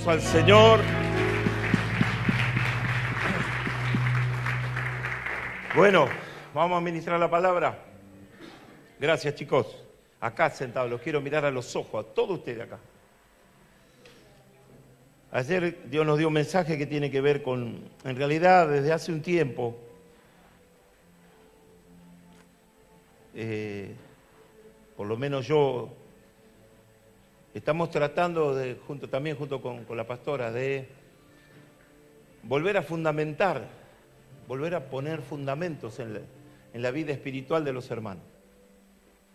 Al Señor. Bueno, vamos a ministrar la palabra. Gracias, chicos. Acá sentados, los quiero mirar a los ojos, a todos ustedes acá. Ayer Dios nos dio un mensaje que tiene que ver con, en realidad, desde hace un tiempo, por lo menos yo, estamos tratando de, junto con la pastora, de volver a fundamentar, volver a poner fundamentos en la vida espiritual de los hermanos.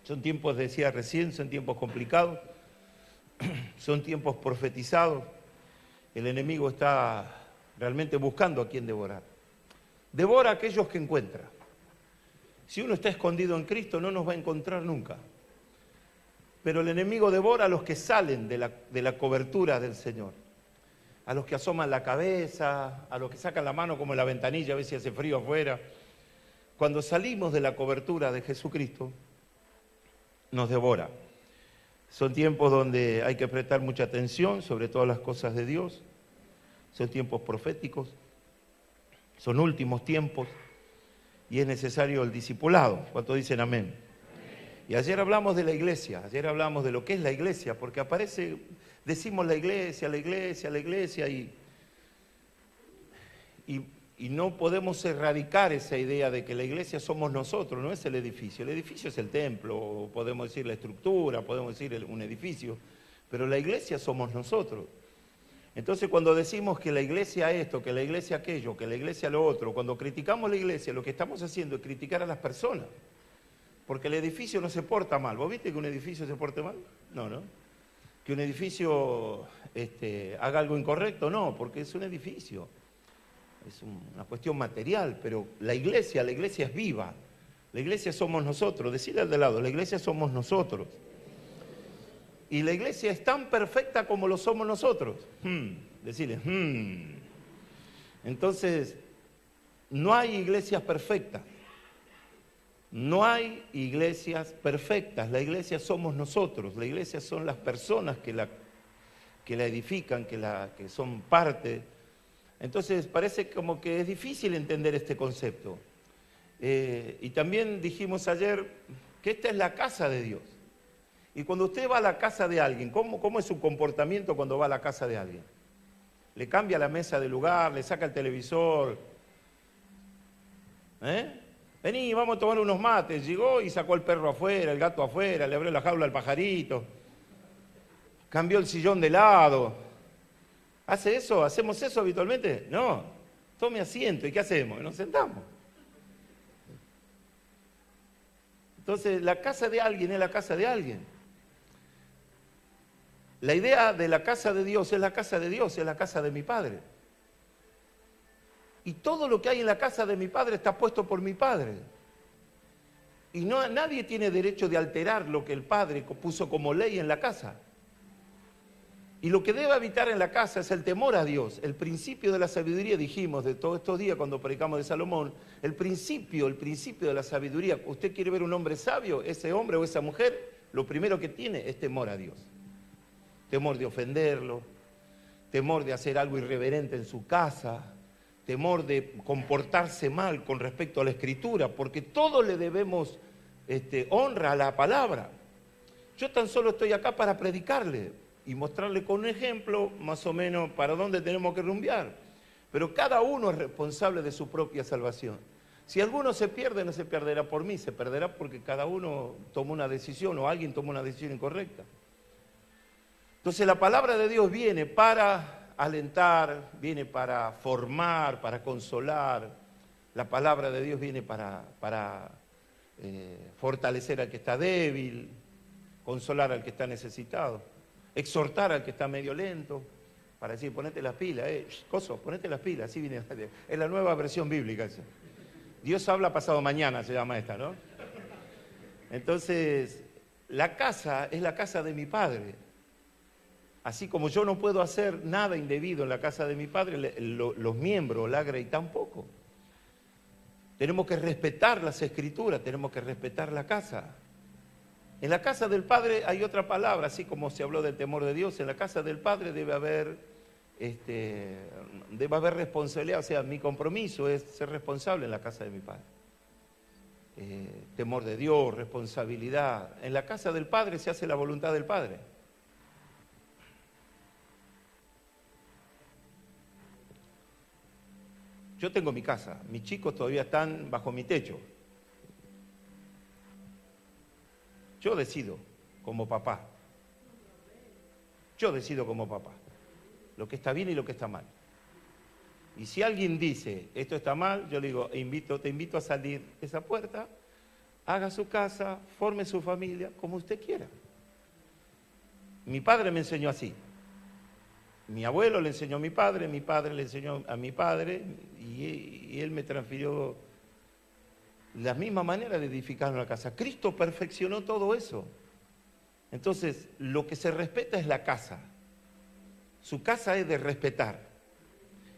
Son tiempos, decía recién, son tiempos complicados, son tiempos profetizados. El enemigo está realmente buscando a quien devorar. Devora a aquellos que encuentra. Si uno está escondido en Cristo, no nos va a encontrar nunca. Pero el enemigo devora a los que salen de la cobertura del Señor. A los que asoman la cabeza, a los que sacan la mano como en la ventanilla, a ver si hace frío afuera. Cuando salimos de la cobertura de Jesucristo, nos devora. Son tiempos donde hay que prestar mucha atención sobre todas las cosas de Dios. Son tiempos proféticos. Son últimos tiempos. Y es necesario el discipulado. ¿Cuántos dicen amén? Y ayer hablamos de la iglesia, ayer hablamos de lo que es la iglesia, porque aparece, decimos la iglesia, y no podemos erradicar esa idea de que la iglesia somos nosotros, no es el edificio es el templo, o podemos decir la estructura, podemos decir un edificio, pero la iglesia somos nosotros. Entonces cuando decimos que la iglesia esto, que la iglesia aquello, que la iglesia lo otro, cuando criticamos la iglesia, lo que estamos haciendo es criticar a las personas. Porque el edificio no se porta mal. ¿Vos viste que un edificio se porte mal? No, ¿no? Que un edificio haga algo incorrecto, no, porque es un edificio. Es una cuestión material, pero la iglesia es viva. La iglesia somos nosotros. Decirle al de lado, la iglesia somos nosotros. Y la iglesia es tan perfecta como lo somos nosotros. Decirle, Entonces, no hay iglesias perfectas. No hay iglesias perfectas, la iglesia somos nosotros, la iglesia son las personas que la edifican, que son parte. Entonces parece como que es difícil entender este concepto. Y también dijimos ayer que esta es la casa de Dios. Y cuando usted va a la casa de alguien, ¿cómo es su comportamiento cuando va a la casa de alguien? Le cambia la mesa de lugar, le saca el televisor, Vení, vamos a tomar unos mates. Llegó y sacó el perro afuera, el gato afuera, le abrió la jaula al pajarito. Cambió el sillón de lado. ¿Hace eso? ¿Hacemos eso habitualmente? No. Tome asiento. ¿Y qué hacemos? Nos sentamos. Entonces, la casa de alguien es la casa de alguien. La idea de la casa de Dios es la casa de Dios, es la casa de mi Padre. Y todo lo que hay en la casa de mi Padre está puesto por mi Padre. Y nadie tiene derecho de alterar lo que el Padre puso como ley en la casa. Y lo que debe habitar en la casa es el temor a Dios, el principio de la sabiduría, dijimos de todos estos días cuando predicamos de Salomón, el principio de la sabiduría. ¿Usted quiere ver un hombre sabio? Ese hombre o esa mujer, lo primero que tiene es temor a Dios. Temor de ofenderlo, temor de hacer algo irreverente en su casa, temor de comportarse mal con respecto a la Escritura, porque todos le debemos honra a la palabra. Yo tan solo estoy acá para predicarle y mostrarle con un ejemplo más o menos para dónde tenemos que rumbear. Pero cada uno es responsable de su propia salvación. Si alguno se pierde, no se perderá por mí, se perderá porque cada uno tomó una decisión o alguien tomó una decisión incorrecta. Entonces la palabra de Dios viene para alentar, viene para formar, para consolar. La palabra de Dios viene para fortalecer al que está débil, consolar al que está necesitado, exhortar al que está medio lento, para decir, ponete las pilas, ponete las pilas, así viene. Es la nueva versión bíblica esa. Dios habla pasado mañana, se llama esta, ¿no? Entonces, la casa es la casa de mi Padre. Así como yo no puedo hacer nada indebido en la casa de mi Padre, los miembros, la Grey tampoco. Tenemos que respetar las Escrituras, tenemos que respetar la casa. En la casa del Padre hay otra palabra, así como se habló del temor de Dios, en la casa del Padre debe haber debe haber responsabilidad, o sea, mi compromiso es ser responsable en la casa de mi padre. Temor de Dios, responsabilidad. En la casa del Padre se hace la voluntad del Padre. Yo tengo mi casa, mis chicos todavía están bajo mi techo. Yo decido como papá. Yo decido como papá lo que está bien y lo que está mal. Y si alguien dice, esto está mal, yo le digo, te invito a salir de esa puerta, haga su casa, forme su familia, como usted quiera. Mi padre me enseñó así. Mi abuelo le enseñó a mi padre le enseñó a mi padre, y él me transfirió la misma manera de edificar una casa. Cristo perfeccionó todo eso. Entonces, lo que se respeta es la casa. Su casa es de respetar.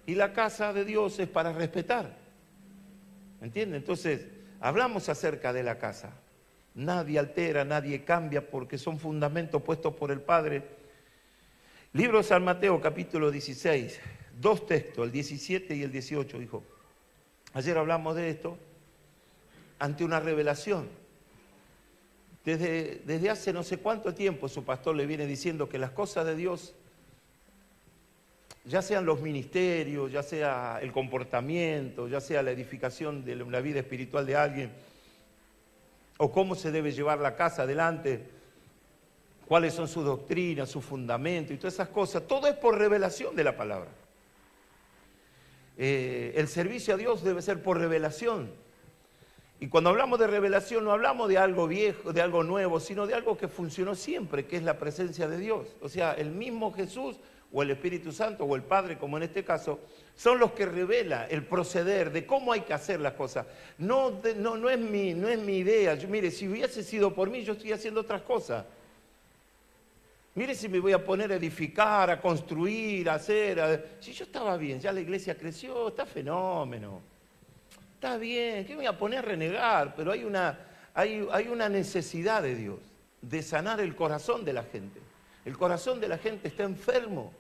Y la casa de Dios es para respetar. ¿Entiende? Entonces, hablamos acerca de la casa. Nadie altera, nadie cambia, porque son fundamentos puestos por el Padre. Libro de San Mateo, capítulo 16. 2 textos, el 17 y el 18, hijo. Ayer hablamos de esto, ante una revelación. Desde hace no sé cuánto tiempo su pastor le viene diciendo que las cosas de Dios, ya sean los ministerios, ya sea el comportamiento, ya sea la edificación de la vida espiritual de alguien, o cómo se debe llevar la casa adelante, cuáles son sus doctrinas, sus fundamentos y todas esas cosas, todo es por revelación de la palabra. El servicio a Dios debe ser por revelación. Y cuando hablamos de revelación no hablamos de algo viejo, de algo nuevo, sino de algo que funcionó siempre, que es la presencia de Dios. O sea, el mismo Jesús o el Espíritu Santo o el Padre, como en este caso, son los que revela el proceder de cómo hay que hacer las cosas. No es mi idea. Mire, si hubiese sido por mí, yo estoy haciendo otras cosas. Mire si me voy a poner a edificar, a construir, a hacer. Si yo estaba bien, ya la iglesia creció, está fenómeno. Está bien, ¿qué me voy a poner a renegar? Pero hay una necesidad de Dios, de sanar el corazón de la gente. El corazón de la gente está enfermo.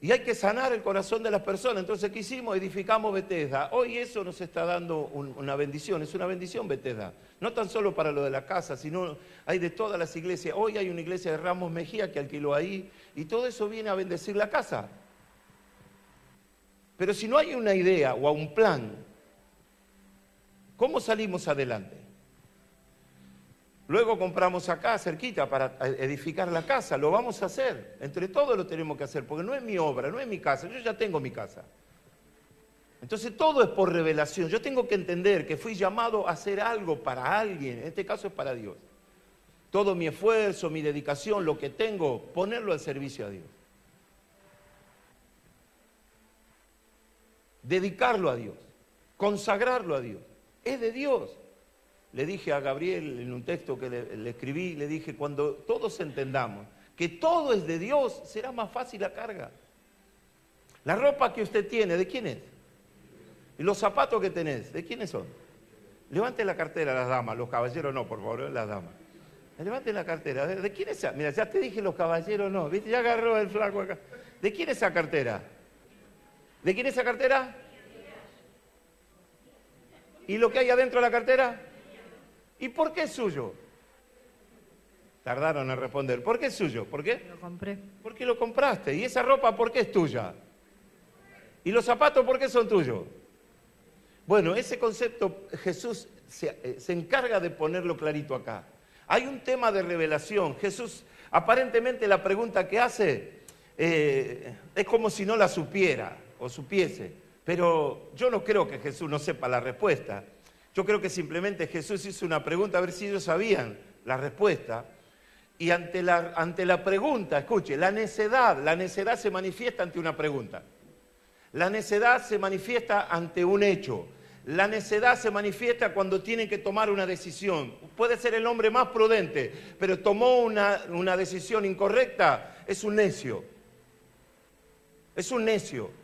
Y hay que sanar el corazón de las personas. Entonces, ¿qué hicimos? Edificamos Bethesda. Hoy eso nos está dando una bendición. Es una bendición Bethesda. No tan solo para lo de la casa, sino hay de todas las iglesias. Hoy hay una iglesia de Ramos Mejía que alquiló ahí. Y todo eso viene a bendecir la casa. Pero si no hay una idea o un plan, ¿cómo salimos adelante? Luego compramos acá, cerquita, para edificar la casa. Lo vamos a hacer. Entre todos lo tenemos que hacer, porque no es mi obra, no es mi casa. Yo ya tengo mi casa. Entonces todo es por revelación. Yo tengo que entender que fui llamado a hacer algo para alguien. En este caso es para Dios. Todo mi esfuerzo, mi dedicación, lo que tengo, ponerlo al servicio a Dios. Dedicarlo a Dios. Consagrarlo a Dios. Es de Dios. Le dije a Gabriel en un texto que le escribí, le dije, cuando todos entendamos que todo es de Dios, será más fácil la carga. La ropa que usted tiene, ¿de quién es? Y los zapatos que tenés, ¿de quiénes son? Levante la cartera las damas, los caballeros no, por favor, las damas. Levanten la cartera, ¿de quién es esa? Mira, ya te dije los caballeros no, ¿viste? Ya agarró el flaco acá. ¿De quién es esa cartera? ¿De quién es esa cartera? ¿Y lo que hay adentro de la cartera? ¿Y por qué es suyo? Tardaron en responder. ¿Por qué es suyo? ¿Por qué? Lo compré. Porque lo compraste. ¿Y esa ropa por qué es tuya? ¿Y los zapatos por qué son tuyos? Bueno, ese concepto Jesús se encarga de ponerlo clarito acá. Hay un tema de revelación. Jesús, aparentemente la pregunta que hace es como si no la supiera o supiese. Pero yo no creo que Jesús no sepa la respuesta. Yo creo que simplemente Jesús hizo una pregunta a ver si ellos sabían la respuesta. Y ante la pregunta, escuche, la necedad se manifiesta ante una pregunta. La necedad se manifiesta ante un hecho. La necedad se manifiesta cuando tienen que tomar una decisión. Puede ser el hombre más prudente, pero tomó una decisión incorrecta, es un necio. Es un necio.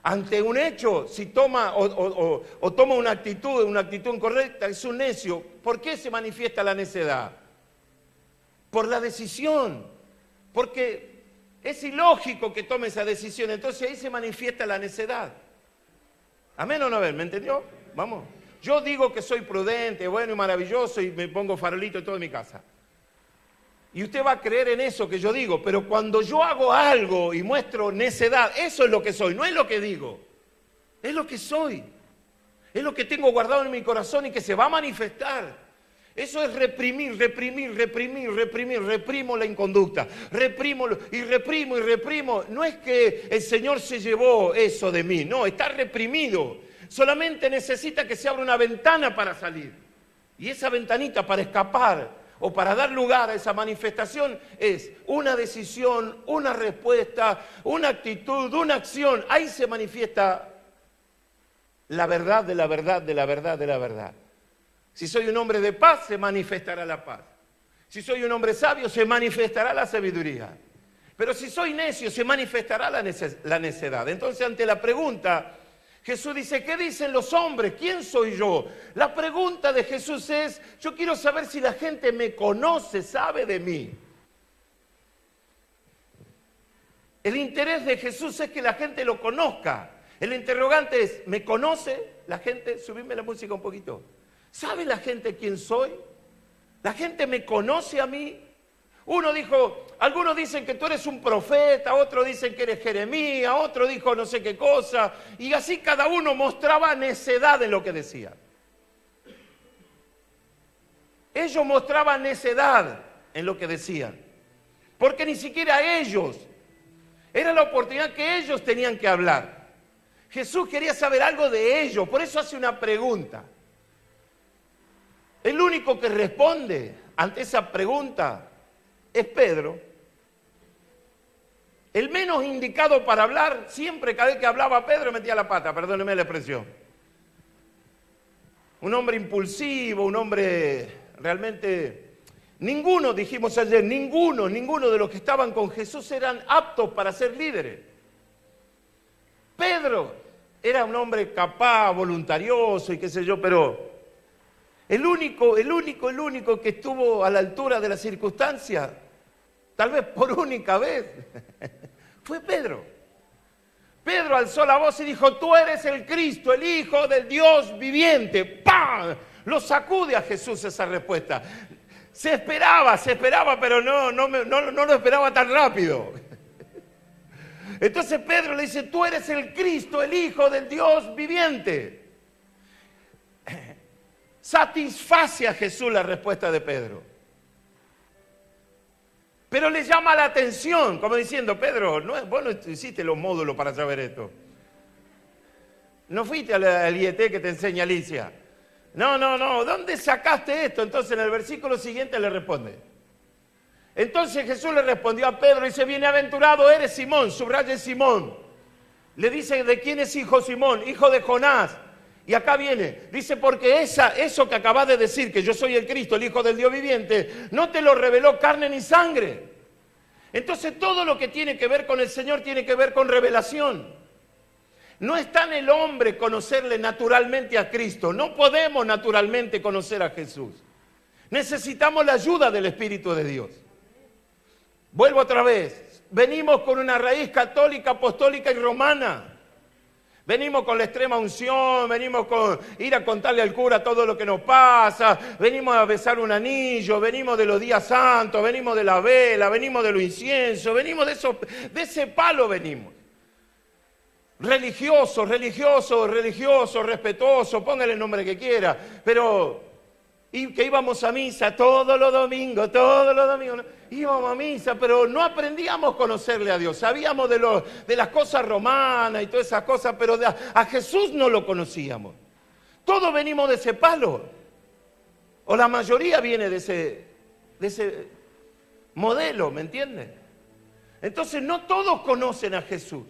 Ante un hecho, si toma o toma una actitud incorrecta, es un necio. ¿Por qué se manifiesta la necedad? Por la decisión. Porque Es ilógico que tome esa decisión, entonces ahí se manifiesta la necedad. Amén o no, ¿me entendió? Vamos. Yo digo que soy prudente, bueno y maravilloso y me pongo farolito en toda mi casa. Y usted va a creer en eso que yo digo, pero cuando yo hago algo y muestro necedad, eso es lo que soy, no es lo que digo. Es lo que soy. Es lo que tengo guardado en mi corazón y que se va a manifestar. Eso es reprimir. Reprimo la inconducta. Reprimo. No es que el Señor se llevó eso de mí, no, está reprimido. Solamente necesita que se abra una ventana para salir. Y esa ventanita para escapar o para dar lugar a esa manifestación es una decisión, una respuesta, una actitud, una acción. Ahí se manifiesta la verdad de la verdad. Si soy un hombre de paz, se manifestará la paz. Si soy un hombre sabio, se manifestará la sabiduría. Pero si soy necio, se manifestará la necedad. Entonces, ante la pregunta, Jesús dice, ¿qué dicen los hombres? ¿Quién soy yo? La pregunta de Jesús es, yo quiero saber si la gente me conoce, sabe de mí. El interés de Jesús es que la gente lo conozca. El interrogante es, ¿me conoce la gente? Subidme la música un poquito. ¿Sabe la gente quién soy? ¿La gente me conoce a mí? Uno dijo, algunos dicen que tú eres un profeta, otros dicen que eres Jeremías, otro dijo no sé qué cosa, y así cada uno mostraba necedad en lo que decía. Ellos mostraban necedad en lo que decían, porque ni siquiera ellos, era la oportunidad que ellos tenían que hablar. Jesús quería saber algo de ellos, por eso hace una pregunta. El único que responde ante esa pregunta es Pedro. El menos indicado para hablar, siempre cada vez que hablaba Pedro metía la pata, perdóneme la expresión. Un hombre impulsivo, un hombre realmente... Ninguno, dijimos ayer, ninguno de los que estaban con Jesús eran aptos para ser líderes. Pedro era un hombre capaz, voluntarioso y qué sé yo, pero... El único que estuvo a la altura de la circunstancia, tal vez por única vez, fue Pedro. Pedro alzó la voz y dijo, tú eres el Cristo, el Hijo del Dios viviente. ¡Pam! Lo sacude a Jesús esa respuesta. Se esperaba, pero no lo esperaba tan rápido. Entonces Pedro le dice, tú eres el Cristo, el Hijo del Dios viviente. Satisface a Jesús la respuesta de Pedro. Pero le llama la atención, como diciendo, Pedro, vos no hiciste los módulos para saber esto. No fuiste al IET que te enseña Alicia. No, ¿dónde sacaste esto? Entonces en el versículo siguiente le responde. Entonces Jesús le respondió a Pedro y dice, bienaventurado eres Simón, subraye Simón. Le dice, ¿de quién es hijo Simón? Hijo de Jonás. Y acá viene, dice, porque eso que acabas de decir, que yo soy el Cristo, el Hijo del Dios viviente, no te lo reveló carne ni sangre. Entonces todo lo que tiene que ver con el Señor tiene que ver con revelación. No está en el hombre conocerle naturalmente a Cristo, no podemos naturalmente conocer a Jesús. Necesitamos la ayuda del Espíritu de Dios. Vuelvo otra vez, venimos con una raíz católica, apostólica y romana. Venimos con la extrema unción, venimos con ir a contarle al cura todo lo que nos pasa, venimos a besar un anillo, venimos de los días santos, venimos de la vela, venimos de los inciensos, venimos de ese palo venimos. Religioso, respetuoso, póngale el nombre que quiera, pero y que íbamos a misa todos los domingos, íbamos a misa, pero no aprendíamos a conocerle a Dios, sabíamos de las cosas romanas y todas esas cosas, pero a Jesús no lo conocíamos. Todos venimos de ese palo, o la mayoría viene de ese modelo, ¿me entienden? Entonces no todos conocen a Jesús.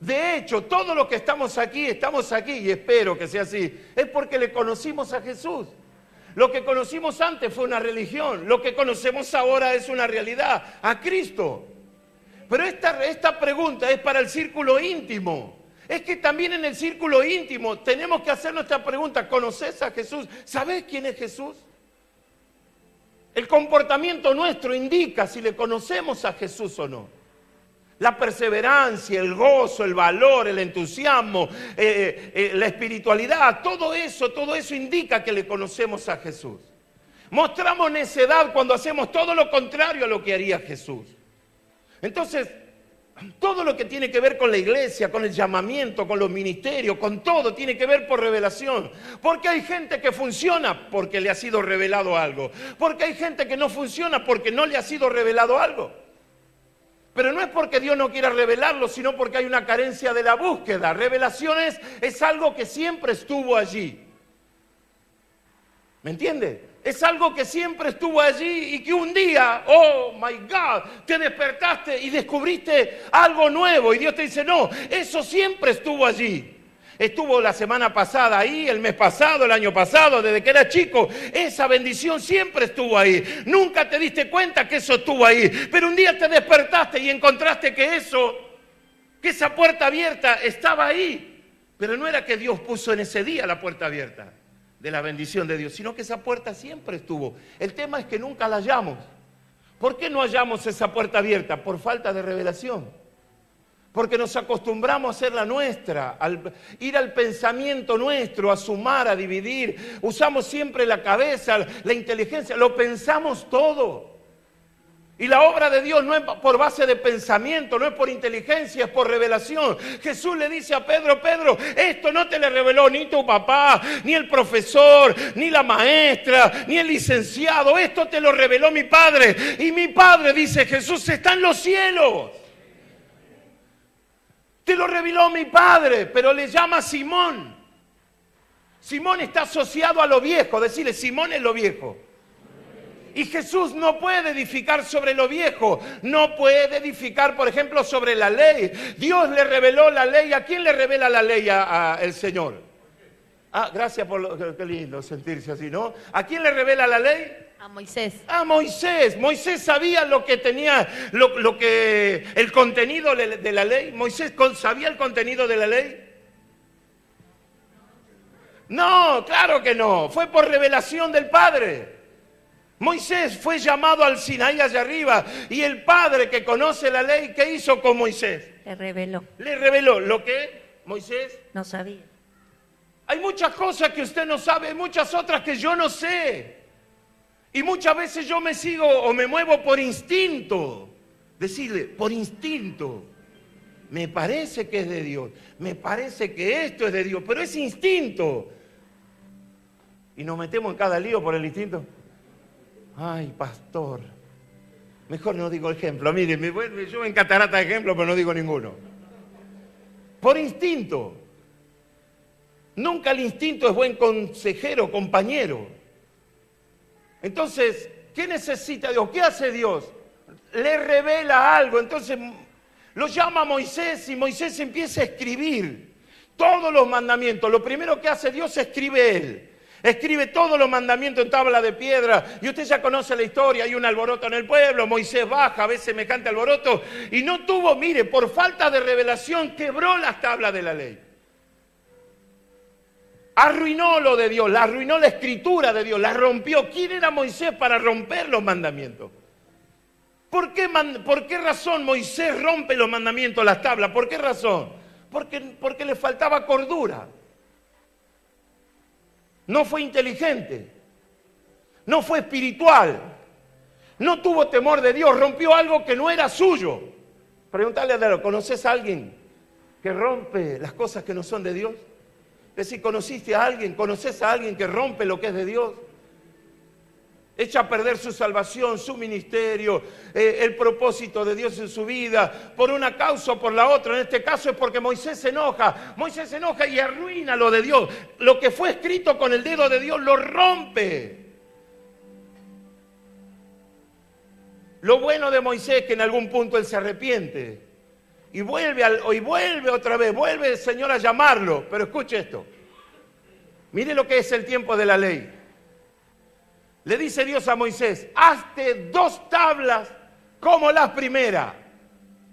De hecho, todos los que estamos aquí, y espero que sea así, es porque le conocimos a Jesús. Lo que conocimos antes fue una religión, lo que conocemos ahora es una realidad, a Cristo. Pero esta pregunta es para el círculo íntimo. Es que también en el círculo íntimo tenemos que hacer nuestra pregunta, ¿conoces a Jesús? ¿Sabés quién es Jesús? El comportamiento nuestro indica si le conocemos a Jesús o no. La perseverancia, el gozo, el valor, el entusiasmo, la espiritualidad, todo eso indica que le conocemos a Jesús. Mostramos necedad cuando hacemos todo lo contrario a lo que haría Jesús. Entonces, todo lo que tiene que ver con la iglesia, con el llamamiento, con los ministerios, con todo, tiene que ver por revelación. Porque hay gente que funciona porque le ha sido revelado algo. Porque hay gente que no funciona porque no le ha sido revelado algo. Pero no es porque Dios no quiera revelarlo, sino porque hay una carencia de la búsqueda. Revelaciones es algo que siempre estuvo allí. ¿Me entiende? Es algo que siempre estuvo allí y que un día, oh my God, te despertaste y descubriste algo nuevo. Y Dios te dice, no, eso siempre estuvo allí. Estuvo la semana pasada ahí, el mes pasado, el año pasado, desde que era chico. Esa bendición siempre estuvo ahí. Nunca te diste cuenta que eso estuvo ahí. Pero un día te despertaste y encontraste que esa puerta abierta estaba ahí. Pero no era que Dios puso en ese día la puerta abierta de la bendición de Dios, sino que esa puerta siempre estuvo. El tema es que nunca la hallamos. ¿Por qué no hallamos esa puerta abierta? Por falta de revelación. Porque nos acostumbramos a hacerla nuestra, ir al pensamiento nuestro, a sumar, a dividir. Usamos siempre la cabeza, la inteligencia, lo pensamos todo. Y la obra de Dios no es por base de pensamiento, no es por inteligencia, es por revelación. Jesús le dice a Pedro, Pedro, esto no te lo reveló ni tu papá, ni el profesor, ni la maestra, ni el licenciado. Esto te lo reveló mi Padre. Y mi Padre, dice Jesús, está en los cielos. Te lo reveló mi Padre, pero le llama Simón. Simón está asociado a lo viejo, decirle, Simón es lo viejo. Y Jesús no puede edificar sobre lo viejo, no puede edificar, por ejemplo, sobre la ley. Dios le reveló la ley. ¿A quién le revela la ley el Señor? Ah, gracias por lo qué lindo sentirse así, ¿no? ¿A quién le revela la ley? A Moisés. A Moisés. Moisés sabía lo que tenía, el contenido de la ley. Moisés sabía el contenido de la ley. No, claro que no. Fue por revelación del Padre. Moisés fue llamado al Sinaí allá arriba y el Padre que conoce la ley, ¿qué hizo con Moisés? Le reveló. Le reveló lo que Moisés no sabía. Hay muchas cosas que usted no sabe, hay muchas otras que yo no sé. Y muchas veces yo me sigo o me muevo por instinto. Decirle, por instinto. Me parece que es de Dios, me parece que esto es de Dios, pero es instinto. Y nos metemos en cada lío por el instinto. Ay, pastor, mejor no digo ejemplo. Mire, yo en catarata de ejemplo, pero no digo ninguno. Por instinto. Nunca el instinto es buen consejero, compañero. Entonces, ¿qué necesita Dios? ¿Qué hace Dios? Le revela algo. Entonces, lo llama a Moisés y Moisés empieza a escribir todos los mandamientos. Lo primero que hace Dios, escribe él. Escribe todos los mandamientos en tabla de piedra. Y usted ya conoce la historia, hay un alboroto en el pueblo, Moisés baja, ve semejante alboroto y no tuvo, mire, por falta de revelación quebró las tablas de la ley. Arruinó lo de Dios, arruinó la escritura de Dios, la rompió. ¿Quién era Moisés para romper los mandamientos? ¿Por qué razón Moisés rompe los mandamientos, las tablas? ¿Por qué razón? Porque le faltaba cordura. No fue inteligente, no fue espiritual, no tuvo temor de Dios, rompió algo que no era suyo. Preguntarle a Dios, ¿conoces a alguien que rompe las cosas que no son de Dios? Es decir, ¿conociste a alguien, conoces a alguien que rompe lo que es de Dios? Echa a perder su salvación, su ministerio, el propósito de Dios en su vida, por una causa o por la otra. En este caso es porque Moisés se enoja. Moisés se enoja y arruina lo de Dios. Lo que fue escrito con el dedo de Dios lo rompe. Lo bueno de Moisés es que en algún punto él se arrepiente. Y vuelve otra vez, vuelve el Señor a llamarlo. Pero escuche esto. Mire lo que es el tiempo de la ley. Le dice Dios a Moisés, hazte 2 tablas como las primeras.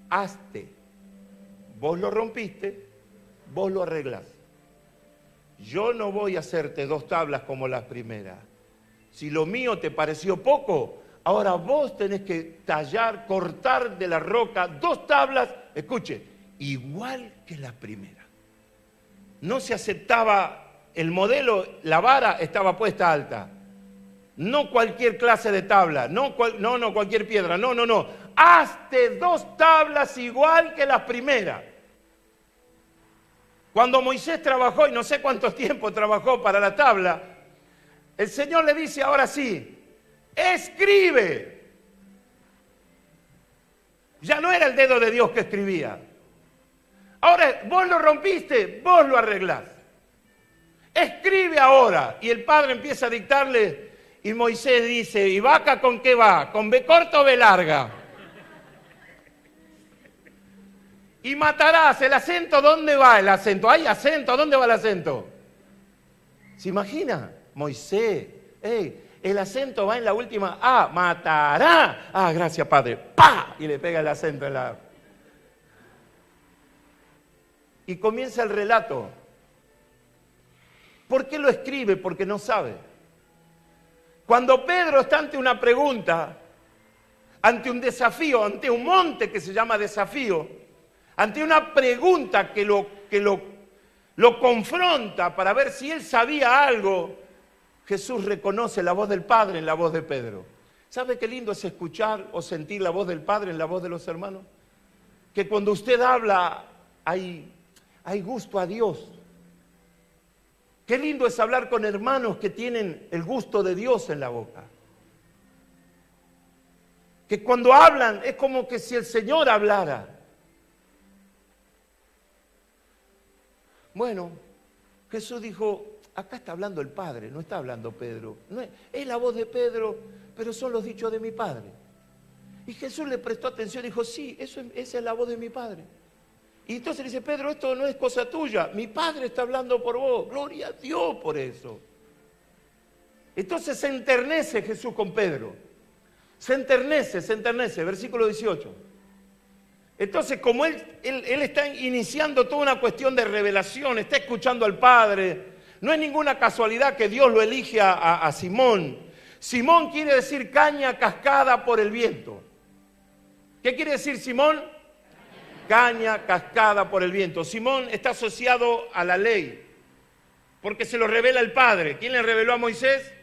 Hazte. Vos lo rompiste, vos lo arreglás. Yo no voy a hacerte 2 tablas como las primeras. Si lo mío te pareció poco, Ahora vos tenés que tallar, cortar de la roca 2 tablas, escuche, igual que la primera. No se aceptaba el modelo, la vara estaba puesta alta. No cualquier clase de tabla, no cualquier piedra, no. Hazte 2 tablas igual que las primeras. Cuando Moisés trabajó, y no sé cuánto tiempo trabajó para la tabla, el Señor le dice, ahora sí, escribe. Ya no era el dedo de Dios que escribía. Ahora, vos lo rompiste, vos lo arreglás. Escribe ahora. Y el Padre empieza a dictarle, y Moisés dice, ¿y vaca con qué va? ¿Con B corta o B larga? Y matarás, ¿el acento dónde va el acento? ¿Hay acento? ¿Dónde va el acento? ¿Se imagina? Moisés, el acento va en la última A, matará. Ah, gracias, Padre. ¡Pah! Y le pega el acento en la... Y comienza el relato. ¿Por qué lo escribe? Porque no sabe. Cuando Pedro está ante una pregunta, ante un desafío, ante un monte que se llama desafío, ante una pregunta que lo confronta para ver si él sabía algo, Jesús reconoce la voz del Padre en la voz de Pedro. ¿Sabe qué lindo es escuchar o sentir la voz del Padre en la voz de los hermanos? Que cuando usted habla hay gusto a Dios. Qué lindo es hablar con hermanos que tienen el gusto de Dios en la boca. Que cuando hablan es como que si el Señor hablara. Bueno, Jesús dijo, acá está hablando el Padre, no está hablando Pedro. No es la voz de Pedro, pero son los dichos de mi Padre. Y Jesús le prestó atención y dijo, sí, esa es la voz de mi Padre. Y entonces le dice, Pedro, esto no es cosa tuya, mi Padre está hablando por vos, gloria a Dios por eso. Entonces se enternece Jesús con Pedro, se enternece, versículo 18. Entonces, como él está iniciando toda una cuestión de revelación, está escuchando al Padre, no es ninguna casualidad que Dios lo elige a Simón. Simón quiere decir caña cascada por el viento. ¿Qué quiere decir Simón? Caña cascada por el viento. Simón está asociado a la ley, porque se lo revela el Padre. ¿Quién le reveló a Moisés?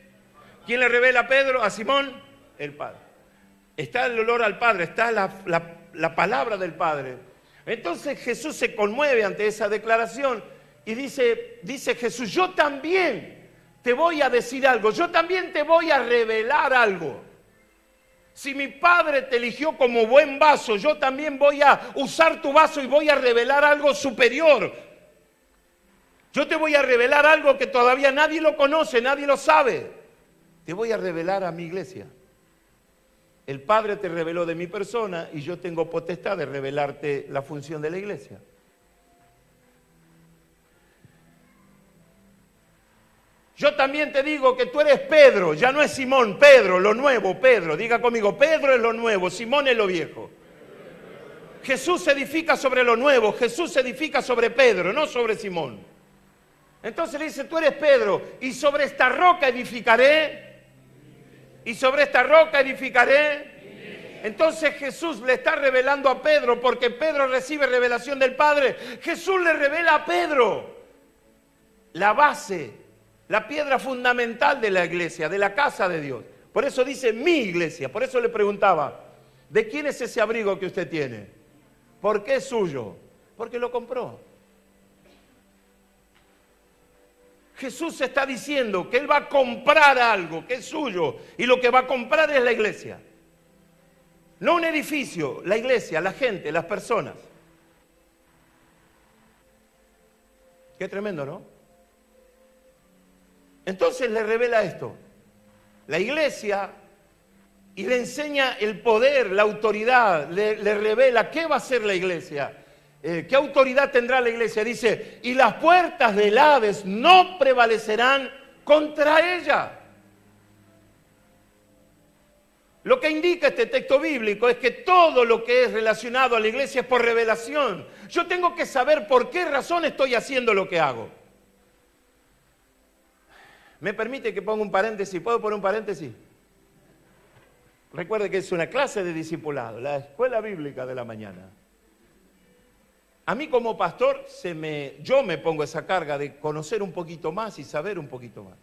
¿Quién le revela a Pedro? ¿A Simón? El Padre. Está el olor al Padre, está la palabra del Padre. Entonces Jesús se conmueve ante esa declaración y dice Jesús, yo también te voy a decir algo, yo también te voy a revelar algo. Si mi Padre te eligió como buen vaso, yo también voy a usar tu vaso y voy a revelar algo superior. Yo te voy a revelar algo que todavía nadie lo conoce, nadie lo sabe. Te voy a revelar a mi iglesia. El Padre te reveló de mi persona y yo tengo potestad de revelarte la función de la iglesia. Yo también te digo que tú eres Pedro, ya no es Simón, Pedro, lo nuevo, Pedro. Diga conmigo, Pedro es lo nuevo, Simón es lo viejo. Jesús se edifica sobre lo nuevo, Jesús se edifica sobre Pedro, no sobre Simón. Entonces le dice, tú eres Pedro, y sobre esta roca edificaré. Y sobre esta roca edificaré. Entonces Jesús le está revelando a Pedro, porque Pedro recibe revelación del Padre. Jesús le revela a Pedro la base, la piedra fundamental de la iglesia, de la casa de Dios. Por eso dice mi iglesia. Por eso le preguntaba, ¿de quién es ese abrigo que usted tiene? ¿Por qué es suyo? Porque lo compró. Jesús está diciendo que Él va a comprar algo que es suyo y lo que va a comprar es la iglesia. No un edificio, la iglesia, la gente, las personas. Qué tremendo, ¿no? Entonces le revela esto, la iglesia, y le enseña el poder, la autoridad, le revela qué va a hacer la iglesia. ¿Qué autoridad tendrá la iglesia? Dice, y las puertas del Hades no prevalecerán contra ella. Lo que indica este texto bíblico es que todo lo que es relacionado a la iglesia es por revelación. Yo tengo que saber por qué razón estoy haciendo lo que hago. ¿Me permite que ponga un paréntesis? ¿Puedo poner un paréntesis? Recuerde que es una clase de discipulado, la escuela bíblica de la mañana. A mí como pastor, yo me pongo esa carga de conocer un poquito más y saber un poquito más.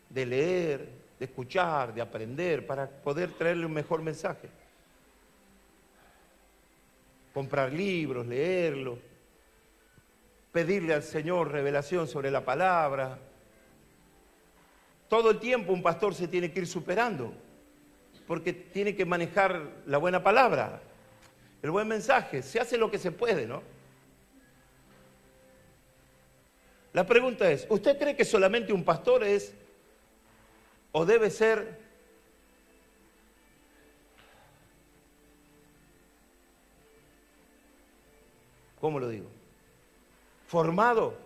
De leer, de escuchar, de aprender, para poder traerle un mejor mensaje. Comprar libros, leerlos, pedirle al Señor revelación sobre la palabra. Todo el tiempo un pastor se tiene que ir superando, porque tiene que manejar la buena palabra, el buen mensaje. Se hace lo que se puede, ¿no? La pregunta es, ¿usted cree que solamente un pastor es o debe ser ¿cómo lo digo? Formado?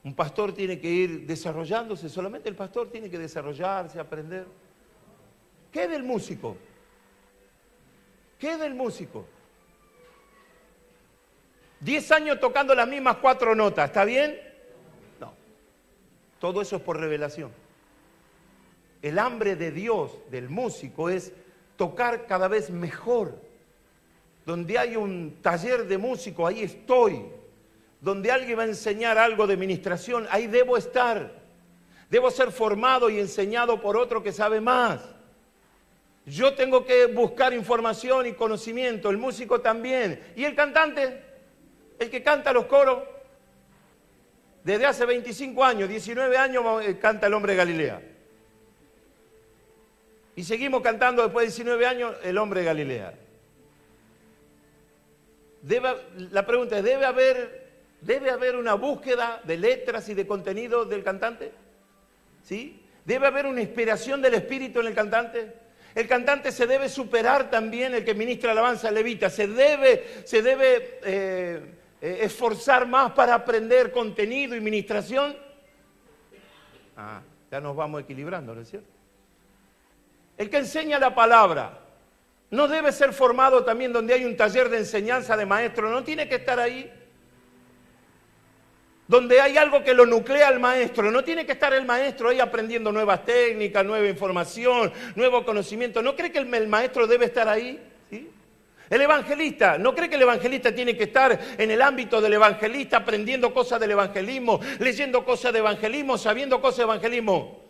Un pastor tiene que ir desarrollándose, solamente el pastor tiene que desarrollarse, aprender. ¿Qué del músico? ¿Qué del músico? 10 años tocando las mismas 4 notas, ¿está bien? No. Todo eso es por revelación. El hambre de Dios, del músico, es tocar cada vez mejor. Donde hay un taller de músico, ahí estoy. Donde alguien va a enseñar algo de ministración, ahí debo estar. Debo ser formado y enseñado por otro que sabe más. Yo tengo que buscar información y conocimiento, el músico también. ¿Y el cantante? El que canta los coros. Desde hace 25 años, 19 años canta El Hombre de Galilea. Y seguimos cantando después de 19 años El Hombre de Galilea. La pregunta es, ¿debe haber una búsqueda de letras y de contenido del cantante? ¿Sí? ¿Debe haber una inspiración del Espíritu en el cantante? El cantante se debe superar también, el que ministra alabanza levita, se debe esforzar más para aprender contenido y ministración. Ya nos vamos equilibrando, ¿no es cierto? El que enseña la palabra, ¿no debe ser formado también donde hay un taller de enseñanza de maestro? ¿No tiene que estar ahí? Donde hay algo que lo nuclea al maestro, ¿no tiene que estar el maestro ahí aprendiendo nuevas técnicas, nueva información, nuevo conocimiento? ¿No cree que el maestro debe estar ahí? ¿Sí? El evangelista, ¿no cree que el evangelista tiene que estar en el ámbito del evangelista aprendiendo cosas del evangelismo, leyendo cosas de evangelismo, sabiendo cosas de evangelismo?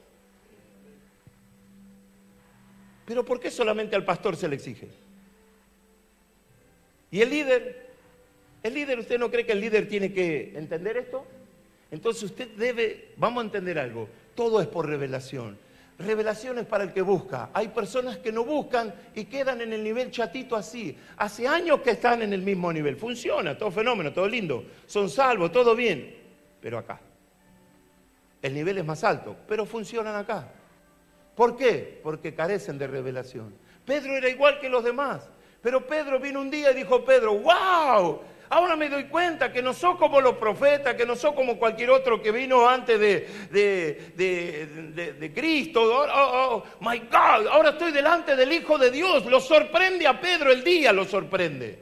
Pero ¿por qué solamente al pastor se le exige? ¿Y el líder? ¿El líder, usted no cree que el líder tiene que entender esto? Entonces usted vamos a entender algo, todo es por revelación. Revelación es para el que busca. Hay personas que no buscan y quedan en el nivel chatito así. Hace años que están en el mismo nivel. Funciona, todo fenómeno, todo lindo. Son salvos, todo bien. Pero acá. El nivel es más alto, pero funcionan acá. ¿Por qué? Porque carecen de revelación. Pedro era igual que los demás. Pero Pedro vino un día y dijo, Pedro, ¡wow! Ahora me doy cuenta que no soy como los profetas, que no soy como cualquier otro que vino antes de Cristo. Oh, my God, ahora estoy delante del Hijo de Dios. Lo sorprende a Pedro, el día lo sorprende.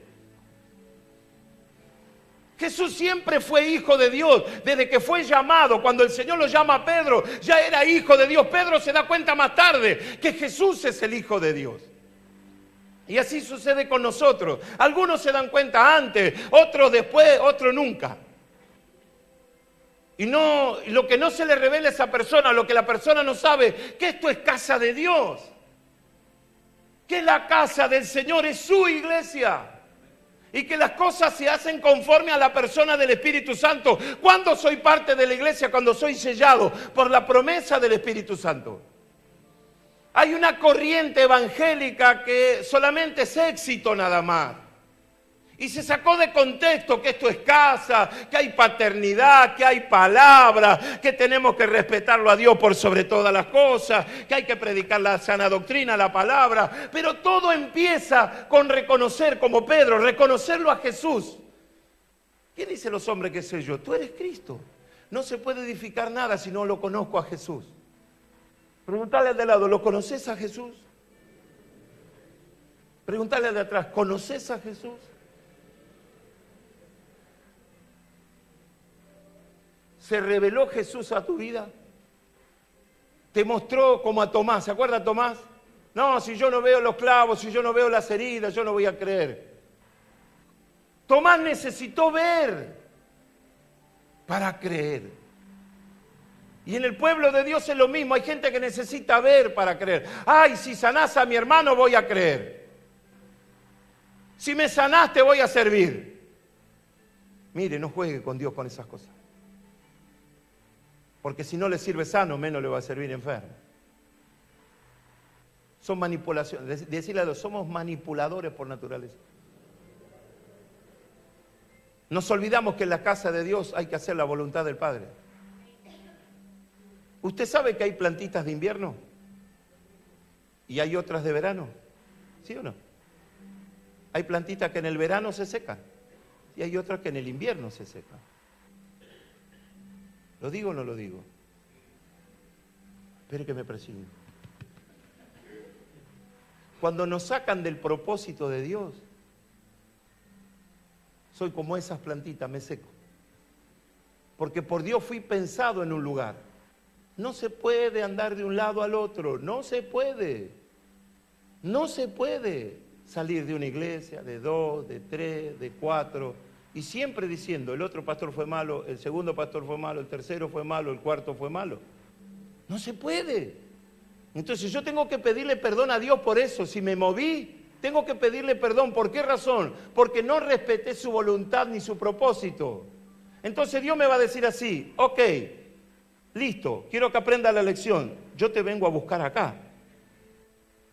Jesús siempre fue hijo de Dios, desde que fue llamado. Cuando el Señor lo llama a Pedro, ya era hijo de Dios. Pedro se da cuenta más tarde que Jesús es el Hijo de Dios. Y así sucede con nosotros. Algunos se dan cuenta antes, otros después, otros nunca. Y lo que no se le revela a esa persona, lo que la persona no sabe, que esto es casa de Dios. Que la casa del Señor es su iglesia. Y que las cosas se hacen conforme a la persona del Espíritu Santo. ¿Cuándo soy parte de la iglesia? Cuando soy sellado por la promesa del Espíritu Santo. Hay una corriente evangélica que solamente es éxito nada más. Y se sacó de contexto que esto es casa, que hay paternidad, que hay palabra, que tenemos que respetarlo a Dios por sobre todas las cosas, que hay que predicar la sana doctrina, la palabra. Pero todo empieza con reconocer, como Pedro, reconocerlo a Jesús. ¿Quién dice los hombres que soy yo? Tú eres Cristo. No se puede edificar nada si no lo conozco a Jesús. Preguntarle al de lado, ¿lo conoces a Jesús? Preguntarle al de atrás, ¿conoces a Jesús? ¿Se reveló Jesús a tu vida? te mostró como a Tomás. ¿Se acuerda Tomás? No, si yo no veo los clavos, si yo no veo las heridas, yo no voy a creer. Tomás necesitó ver para creer. Y en el pueblo de Dios es lo mismo. Hay gente que necesita ver para creer. Ay, si sanás a mi hermano voy a creer. Si me sanás te voy a servir. Mire, no juegue con Dios con esas cosas. Porque si no le sirve sano, menos le va a servir enfermo. Son manipulaciones. Decirle a Dios, somos manipuladores por naturaleza. Nos olvidamos que en la casa de Dios hay que hacer la voluntad del Padre. ¿Usted sabe que hay plantitas de invierno? ¿Y hay otras de verano? ¿Sí o no? Hay plantitas que en el verano se secan. Y hay otras que en el invierno se secan. ¿Lo digo o no lo digo? Espere que me presigno. Cuando nos sacan del propósito de Dios, soy como esas plantitas, me seco. Porque por Dios fui pensado en un lugar. No se puede andar de un lado al otro, no se puede. No se puede salir de una iglesia, de 2, de 3, de 4, y siempre diciendo, el otro pastor fue malo, el segundo pastor fue malo, el tercero fue malo, el cuarto fue malo. No se puede. Entonces yo tengo que pedirle perdón a Dios por eso. Si me moví, tengo que pedirle perdón. ¿Por qué razón? Porque no respeté su voluntad ni su propósito. Entonces Dios me va a decir así, ok, listo, quiero que aprenda la lección. Yo te vengo a buscar acá.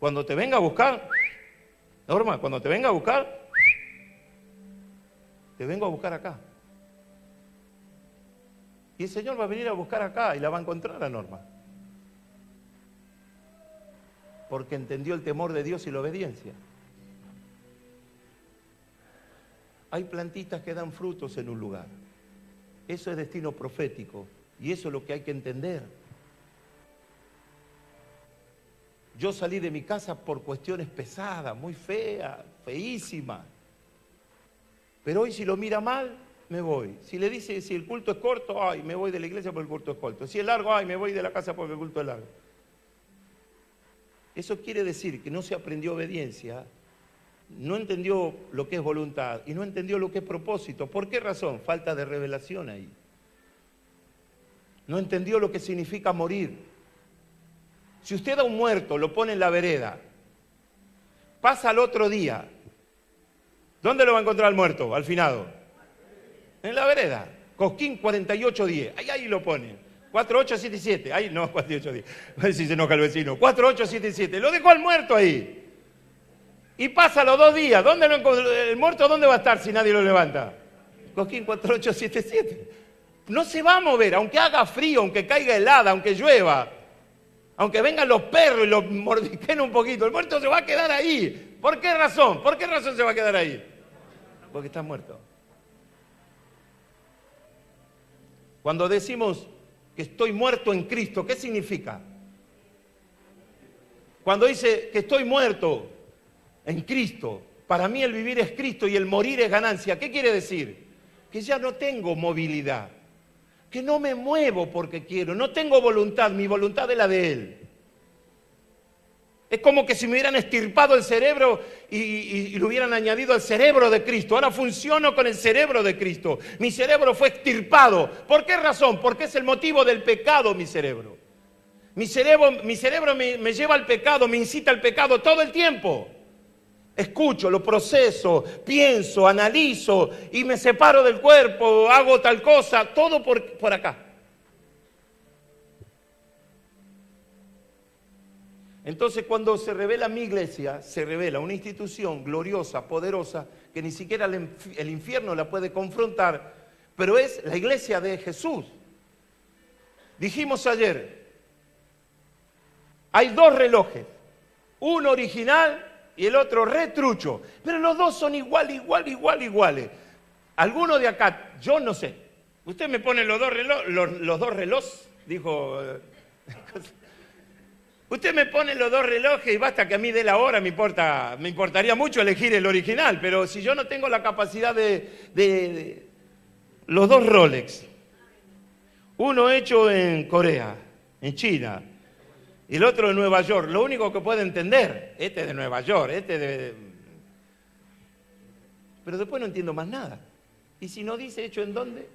Cuando te venga a buscar, Norma, cuando te venga a buscar, te vengo a buscar acá. Y el Señor va a venir a buscar acá y la va a encontrar a Norma. Porque entendió el temor de Dios y la obediencia. Hay plantitas que dan frutos en un lugar. Eso es destino profético. Y eso es lo que hay que entender. Yo salí de mi casa por cuestiones pesadas, muy feas, feísimas. Pero hoy si lo mira mal, me voy. Si le dice, si el culto es corto, ay, me voy de la iglesia porque el culto es corto. Si es largo, ay, me voy de la casa porque el culto es largo. Eso quiere decir que no se aprendió obediencia, no entendió lo que es voluntad y no entendió lo que es propósito. ¿Por qué razón? Falta de revelación ahí. No entendió lo que significa morir. Si usted a un muerto lo pone en la vereda, pasa al otro día, ¿dónde lo va a encontrar al muerto, al finado? En la vereda. Cosquín 4810, ahí lo pone. 4877, ahí no, 4810, a ver si se enoja el vecino. 4877, lo dejó al muerto ahí. Y pasa los 2 días, ¿dónde el muerto dónde va a estar si nadie lo levanta? Cosquín 4877. No se va a mover, aunque haga frío, aunque caiga helada, aunque llueva, aunque vengan los perros y lo mordisquen un poquito, el muerto se va a quedar ahí. ¿Por qué razón? ¿Por qué razón se va a quedar ahí? Porque está muerto. Cuando decimos que estoy muerto en Cristo, ¿qué significa? Cuando dice que estoy muerto en Cristo, para mí el vivir es Cristo y el morir es ganancia, ¿qué quiere decir? Que ya no tengo movilidad, que no me muevo porque quiero, no tengo voluntad, mi voluntad es la de Él. Es como que si me hubieran extirpado el cerebro y lo hubieran añadido al cerebro de Cristo. Ahora funciono con el cerebro de Cristo. Mi cerebro fue extirpado. ¿Por qué razón? Porque es el motivo del pecado mi cerebro. Mi cerebro me lleva al pecado, me incita al pecado todo el tiempo. Escucho, lo proceso, pienso, analizo y me separo del cuerpo, hago tal cosa, todo por acá. Entonces cuando se revela mi iglesia, se revela una institución gloriosa, poderosa, que ni siquiera el infierno la puede confrontar, pero es la iglesia de Jesús. Dijimos ayer, hay 2 relojes, uno original y el otro retrucho, pero los 2 son iguales. Algunos de acá, yo no sé, usted me pone los 2 relojes, dijo... Usted me pone los 2 relojes y basta que a mí dé la hora, me importaría mucho elegir el original, pero si yo no tengo la capacidad de los 2 Rolex, uno hecho en Corea, en China, Y el otro de Nueva York. Lo único que puede entender, este de Nueva York, Pero después no entiendo más nada. ¿Y si no dice hecho en dónde?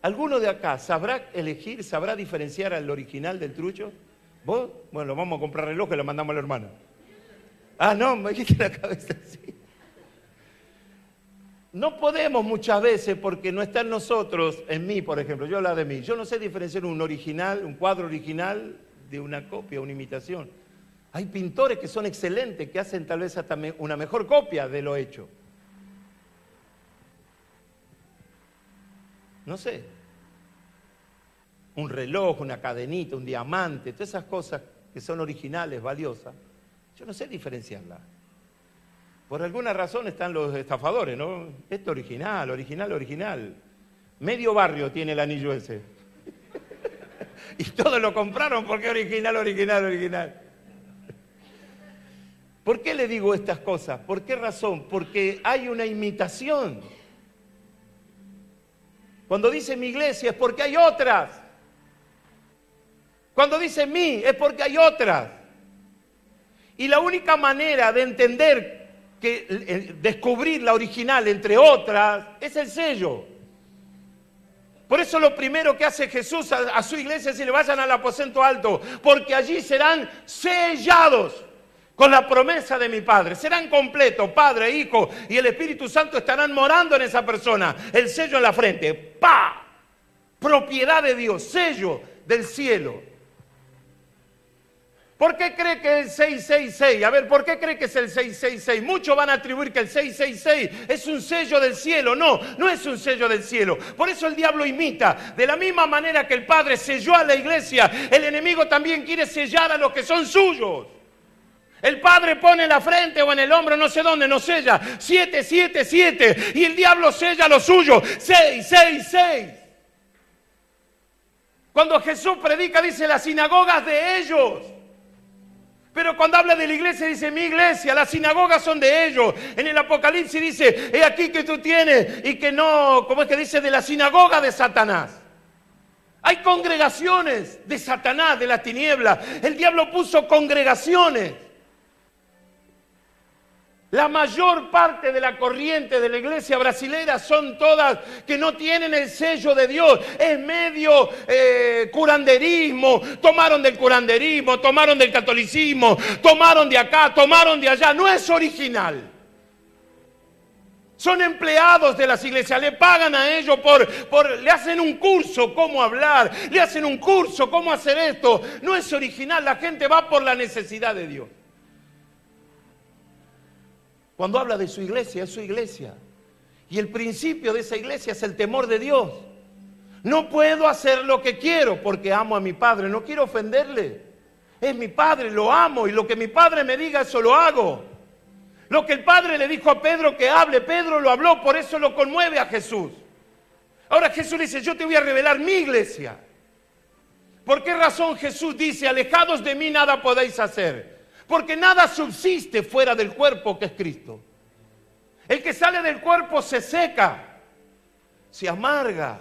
¿Alguno de acá sabrá elegir, sabrá diferenciar al original del trucho? ¿Vos? Bueno, vamos a comprar reloj y lo mandamos a la hermana. Ah, no, me dijiste la cabeza así. No podemos muchas veces, porque no está en nosotros, en mí, por ejemplo, yo hablo de mí. Yo no sé diferenciar un original, un cuadro original de una copia, una imitación. Hay pintores que son excelentes, que hacen tal vez hasta una mejor copia de lo hecho. No sé. Un reloj, una cadenita, un diamante, todas esas cosas que son originales, valiosas. Yo no sé diferenciarlas. Por alguna razón están los estafadores, ¿no? Esto original, original, original. Medio barrio tiene el anillo ese. Y todos lo compraron porque original, original, original. ¿Por qué le digo estas cosas? ¿Por qué razón? Porque hay una imitación. Cuando dice mi iglesia es porque hay otras. Cuando dice mí es porque hay otras. Y la única manera de entender descubrir la original entre otras es el sello. Por eso lo primero que hace Jesús a su iglesia es decirle: vayan al aposento alto, porque allí serán sellados con la promesa de mi Padre. Serán completos, Padre, Hijo y el Espíritu Santo estarán morando en esa persona. El sello en la frente, ¡pa! Propiedad de Dios, sello del cielo. ¿Por qué cree que el 666? A ver, ¿por qué cree que es el 666? Muchos van a atribuir que el 666 es un sello del cielo. No, no es un sello del cielo. Por eso el diablo imita. De la misma manera que el Padre selló a la iglesia, el enemigo también quiere sellar a los que son suyos. El Padre pone en la frente o en el hombro, no sé dónde, nos sella 7, 7, 7. Y el diablo sella a lo suyo 6, 6, 6. Cuando Jesús predica, dice las sinagogas de ellos. Pero cuando habla de la iglesia dice mi iglesia, las sinagogas son de ellos. En el Apocalipsis dice, he aquí que tú tienes, y que no, ¿cómo es que dice? De la sinagoga de Satanás. Hay congregaciones de Satanás, de la tiniebla. El diablo puso congregaciones. La mayor parte de la corriente de la iglesia brasilera son todas que no tienen el sello de Dios. Es medio curanderismo. Tomaron del curanderismo, tomaron del catolicismo, tomaron de acá, tomaron de allá. No es original. Son empleados de las iglesias, le pagan a ellos le hacen un curso cómo hablar, le hacen un curso cómo hacer esto. No es original, la gente va por la necesidad de Dios. Cuando habla de su iglesia, es su iglesia. Y el principio de esa iglesia es el temor de Dios. No puedo hacer lo que quiero porque amo a mi Padre, no quiero ofenderle. Es mi Padre, lo amo y lo que mi Padre me diga, eso lo hago. Lo que el Padre le dijo a Pedro que hable, Pedro lo habló, por eso lo conmueve a Jesús. Ahora Jesús le dice, yo te voy a revelar mi iglesia. ¿Por qué razón Jesús dice, alejados de mí nada podéis hacer? Porque nada subsiste fuera del cuerpo que es Cristo. El que sale del cuerpo se seca, se amarga,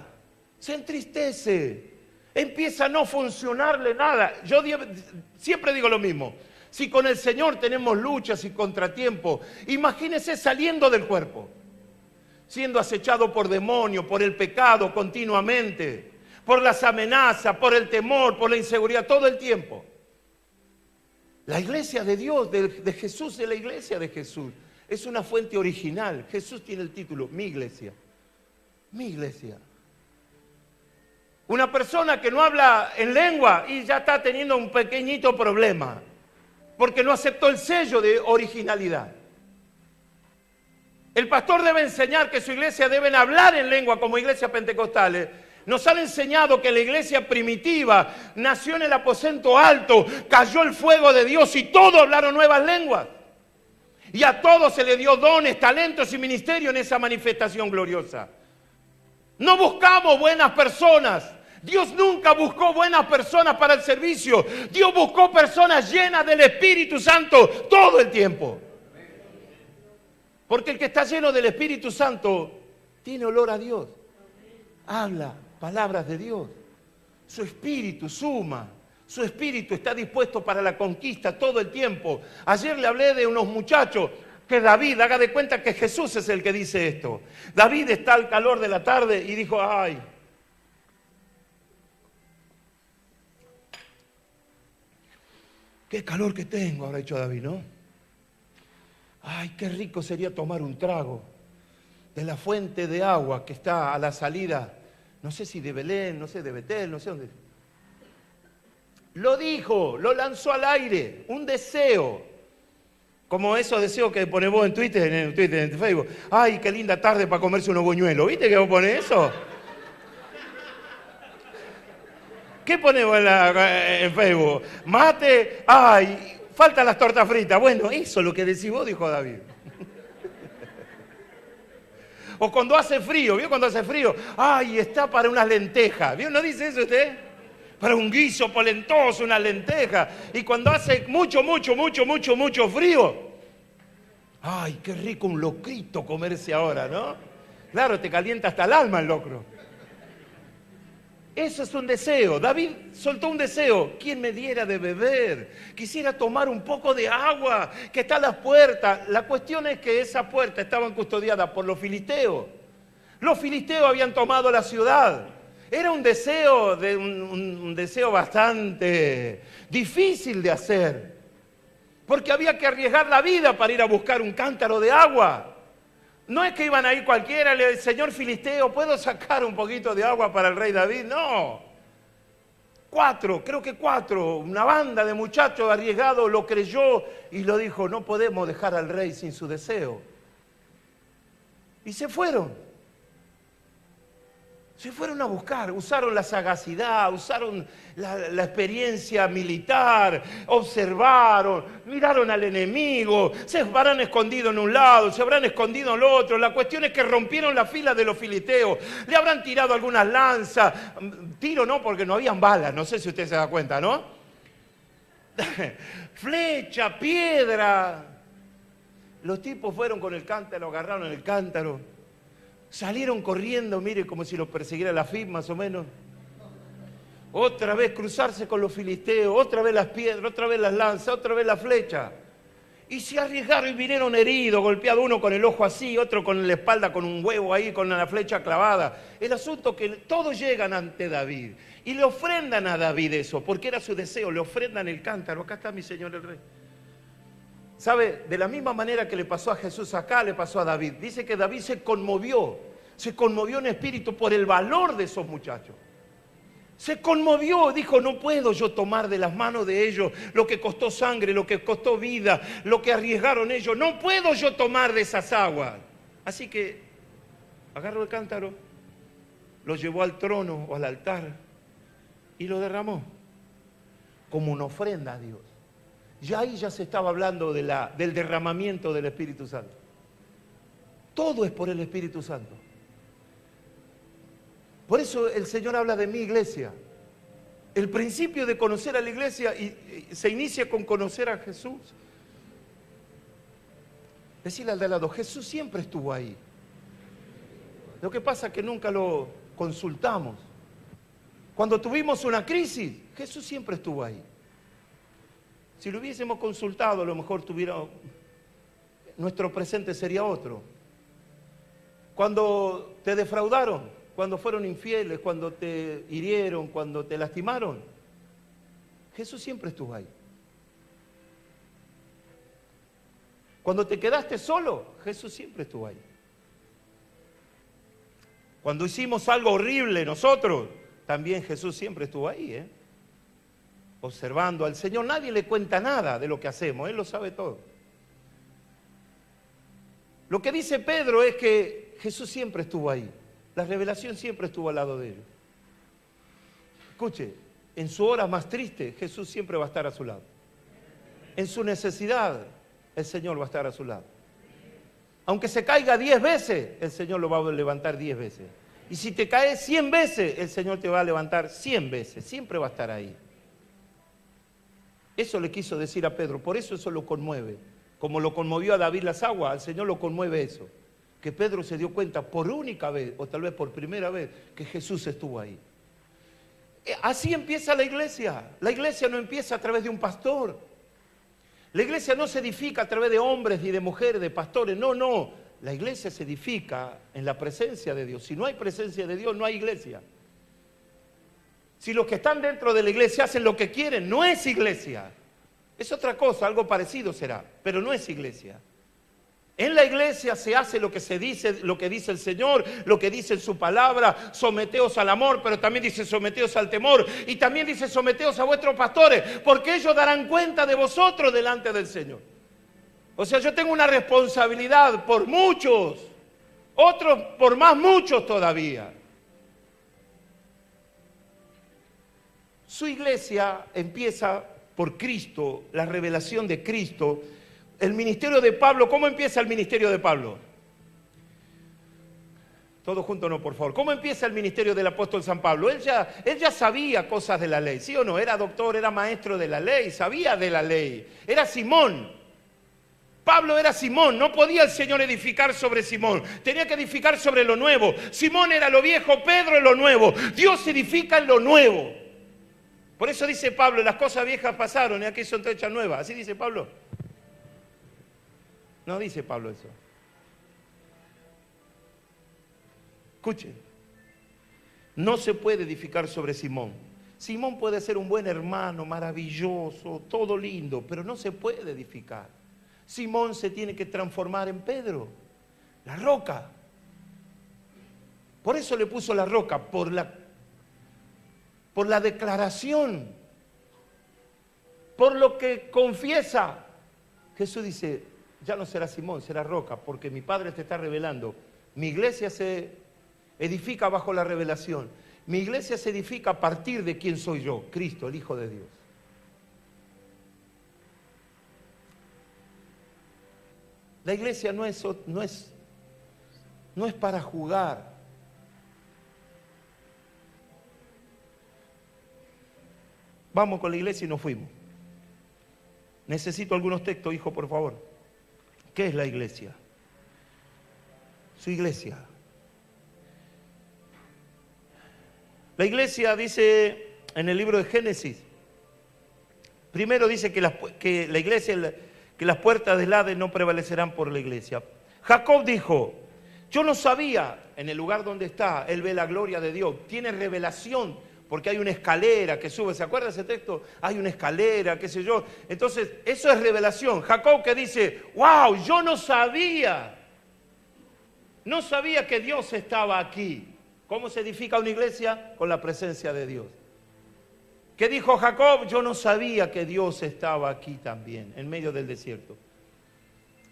se entristece, empieza a no funcionarle nada. Yo siempre digo lo mismo. Si con el Señor tenemos luchas y contratiempos, imagínese saliendo del cuerpo, siendo acechado por demonios, por el pecado continuamente, por las amenazas, por el temor, por la inseguridad, todo el tiempo. La iglesia de Dios, de Jesús, de la iglesia de Jesús, es una fuente original. Jesús tiene el título, mi iglesia. Mi iglesia. Una persona que no habla en lengua y ya está teniendo un pequeñito problema, porque no aceptó el sello de originalidad. El pastor debe enseñar que su iglesia deben hablar en lengua como iglesias pentecostales. Nos han enseñado que la iglesia primitiva nació en el aposento alto, cayó el fuego de Dios y todos hablaron nuevas lenguas. Y a todos se le dio dones, talentos y ministerio en esa manifestación gloriosa. No buscamos buenas personas. Dios nunca buscó buenas personas para el servicio. Dios buscó personas llenas del Espíritu Santo todo el tiempo. Porque el que está lleno del Espíritu Santo tiene olor a Dios. Habla palabras de Dios. Su espíritu suma, Su espíritu está dispuesto para la conquista todo el tiempo. Ayer le hablé de unos muchachos que David, haga de cuenta que Jesús es el que dice esto. David está al calor de la tarde y dijo, ay, qué calor que tengo, habrá dicho David, ¿no? Ay, qué rico sería tomar un trago de la fuente de agua que está a la salida, no sé si de Belén, no sé, de Betel, no sé dónde. Lo dijo, lo lanzó al aire, un deseo. Como esos deseos que pones vos en Twitter, en Facebook. Ay, qué linda tarde para comerse unos buñuelos. ¿Viste que vos ponés eso? ¿Qué ponemos en Facebook? Mate, ay, faltan las tortas fritas. Bueno, eso es lo que decís vos, dijo David. O cuando hace frío, ¿vio cuando hace frío? Ay, está para unas lentejas. ¿Vio? ¿No dice eso usted? Para un guiso polentoso, una lenteja. Y cuando hace mucho frío, ay, qué rico un locrito comerse ahora, ¿no? Claro, te calienta hasta el alma el locro. Eso es un deseo. David soltó un deseo. ¿Quién me diera de beber? Quisiera tomar un poco de agua que está a las puertas. La cuestión es que esas puertas estaban custodiadas por los filisteos. Los filisteos habían tomado la ciudad. Era un deseo, un deseo bastante difícil de hacer, porque había que arriesgar la vida para ir a buscar un cántaro de agua. No es que iban a ir cualquiera, le dice, señor filisteo, ¿puedo sacar un poquito de agua para el rey David? No. Creo que cuatro, una banda de muchachos arriesgados lo creyó y lo dijo, no podemos dejar al rey sin su deseo. Y se fueron. Se fueron a buscar, usaron la sagacidad, usaron la experiencia militar, observaron, miraron al enemigo, se habrán escondido en un lado, se habrán escondido en el otro. La cuestión es que rompieron la fila de los filisteos, le habrán tirado algunas lanzas, tiro no porque no habían balas, no sé si usted se da cuenta, ¿no? Flecha, piedra. Los tipos fueron con el cántaro, agarraron el cántaro. Salieron corriendo, mire, como si los persiguiera la FIB más o menos. Otra vez cruzarse con los filisteos, otra vez las piedras, otra vez las lanzas, otra vez la flecha. Y se arriesgaron y vinieron heridos, golpeado uno con el ojo así, otro con la espalda con un huevo ahí, con la flecha clavada. El asunto es que todos llegan ante David y le ofrendan a David eso, porque era su deseo, le ofrendan el cántaro. Acá está mi señor el rey. ¿Sabe? De la misma manera que le pasó a Jesús acá, le pasó a David. Dice que David se conmovió en espíritu por el valor de esos muchachos. Se conmovió, dijo, no puedo yo tomar de las manos de ellos lo que costó sangre, lo que costó vida, lo que arriesgaron ellos. No puedo yo tomar de esas aguas. Así que agarró el cántaro, lo llevó al trono o al altar y lo derramó como una ofrenda a Dios. Ya ahí ya se estaba hablando del derramamiento del Espíritu Santo. Todo es por el Espíritu Santo. Por eso el Señor habla de mi iglesia. El principio de conocer a la iglesia se inicia con conocer a Jesús. Decirle al de al lado, Jesús siempre estuvo ahí. Lo que pasa es que nunca lo consultamos. Cuando tuvimos una crisis, Jesús siempre estuvo ahí. Si lo hubiésemos consultado, a lo mejor nuestro presente sería otro. Cuando te defraudaron, cuando fueron infieles, cuando te hirieron, cuando te lastimaron, Jesús siempre estuvo ahí. Cuando te quedaste solo, Jesús siempre estuvo ahí. Cuando hicimos algo horrible nosotros, también Jesús siempre estuvo ahí, observando al Señor. Nadie le cuenta nada de lo que hacemos, Él lo sabe todo. Lo que dice Pedro es que Jesús siempre estuvo ahí. La revelación siempre estuvo al lado de ellos. Escuche, en su hora más triste, Jesús siempre va a estar a su lado. En su necesidad, el Señor va a estar a su lado. Aunque se caiga 10 veces, el Señor lo va a levantar 10 veces. Y si te caes 100 veces, el Señor te va a levantar 100 veces. Siempre va a estar ahí. Eso le quiso decir a Pedro, por eso lo conmueve. Como lo conmovió a David las aguas, al Señor lo conmueve eso. Que Pedro se dio cuenta por única vez, o tal vez por primera vez, que Jesús estuvo ahí. Así empieza la iglesia. La iglesia no empieza a través de un pastor. La iglesia no se edifica a través de hombres y de mujeres, de pastores. No, no. La iglesia se edifica en la presencia de Dios. Si no hay presencia de Dios, no hay iglesia. Si los que están dentro de la iglesia hacen lo que quieren, no es iglesia. Es otra cosa, algo parecido será, pero no es iglesia. En la iglesia se hace lo que se dice, lo que dice el Señor, lo que dice en su palabra, someteos al amor, pero también dice someteos al temor, y también dice someteos a vuestros pastores, porque ellos darán cuenta de vosotros delante del Señor. O sea, yo tengo una responsabilidad por muchos, otros por más muchos todavía. Su iglesia empieza por Cristo, la revelación de Cristo. El ministerio de Pablo, ¿cómo empieza el ministerio de Pablo? Todos juntos no, por favor. ¿Cómo empieza el ministerio del apóstol San Pablo? Él ya sabía cosas de la ley, ¿sí o no? Era doctor, era maestro de la ley, sabía de la ley. Era Simón. Pablo era Simón, no podía el Señor edificar sobre Simón, tenía que edificar sobre lo nuevo. Simón era lo viejo, Pedro es lo nuevo. Dios edifica en lo nuevo. Por eso dice Pablo, las cosas viejas pasaron y aquí son hechas nuevas. ¿Así dice Pablo? No dice Pablo eso. Escuchen, no se puede edificar sobre Simón. Simón puede ser un buen hermano, maravilloso, todo lindo, pero no se puede edificar. Simón se tiene que transformar en Pedro, la roca. Por eso le puso la roca, por la declaración, por lo que confiesa. Jesús dice, ya no será Simón, será roca, porque mi Padre te está revelando. Mi iglesia se edifica bajo la revelación. Mi iglesia se edifica a partir de quién soy yo, Cristo, el Hijo de Dios. La iglesia no es para jugar. Vamos con la iglesia y nos fuimos. Necesito algunos textos, hijo, por favor. ¿Qué es la iglesia? Su iglesia. La iglesia dice en el libro de Génesis, primero dice que la iglesia, que las puertas del Hades no prevalecerán por la iglesia. Jacob dijo, yo no sabía, en el lugar donde está, él ve la gloria de Dios, tiene revelación, porque hay una escalera que sube, ¿se acuerda ese texto? Hay una escalera, qué sé yo. Entonces, eso es revelación. Jacob que dice, wow, yo no sabía que Dios estaba aquí. ¿Cómo se edifica una iglesia? Con la presencia de Dios. ¿Qué dijo Jacob? Yo no sabía que Dios estaba aquí también, en medio del desierto.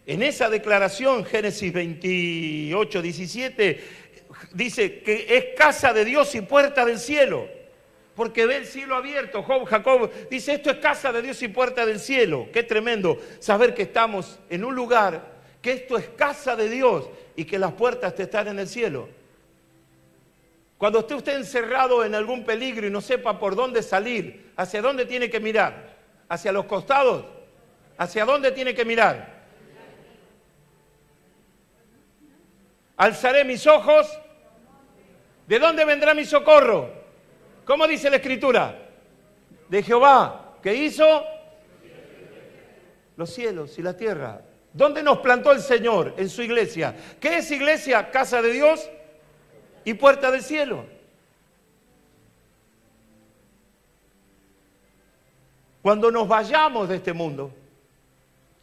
En esa declaración, Génesis 28, 17, dice que es casa de Dios y puerta del cielo, porque ve el cielo abierto. Jacob dice, esto es casa de Dios y puerta del cielo. Qué tremendo saber que estamos en un lugar, que esto es casa de Dios y que las puertas te están en el cielo. Cuando esté usted encerrado en algún peligro y no sepa por dónde salir, ¿hacia dónde tiene que mirar? ¿Hacia los costados? ¿Hacia dónde tiene que mirar? Alzaré mis ojos. ¿De dónde vendrá mi socorro? ¿Cómo dice la Escritura? De Jehová, ¿qué hizo? Los cielos y la tierra. ¿Dónde nos plantó el Señor? En su iglesia. ¿Qué es iglesia? Casa de Dios y puerta del cielo. Cuando nos vayamos de este mundo,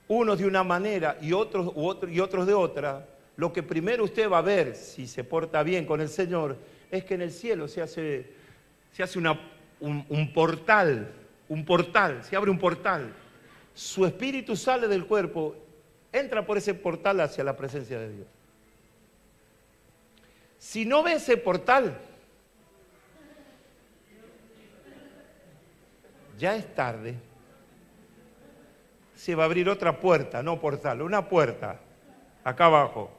unos de una manera y otros de otra, lo que primero usted va a ver, si se porta bien con el Señor, es que en el cielo se hace un portal, se abre un portal. Su espíritu sale del cuerpo, entra por ese portal hacia la presencia de Dios. Si no ve ese portal, ya es tarde. Se va a abrir otra puerta, no portal, una puerta, acá abajo.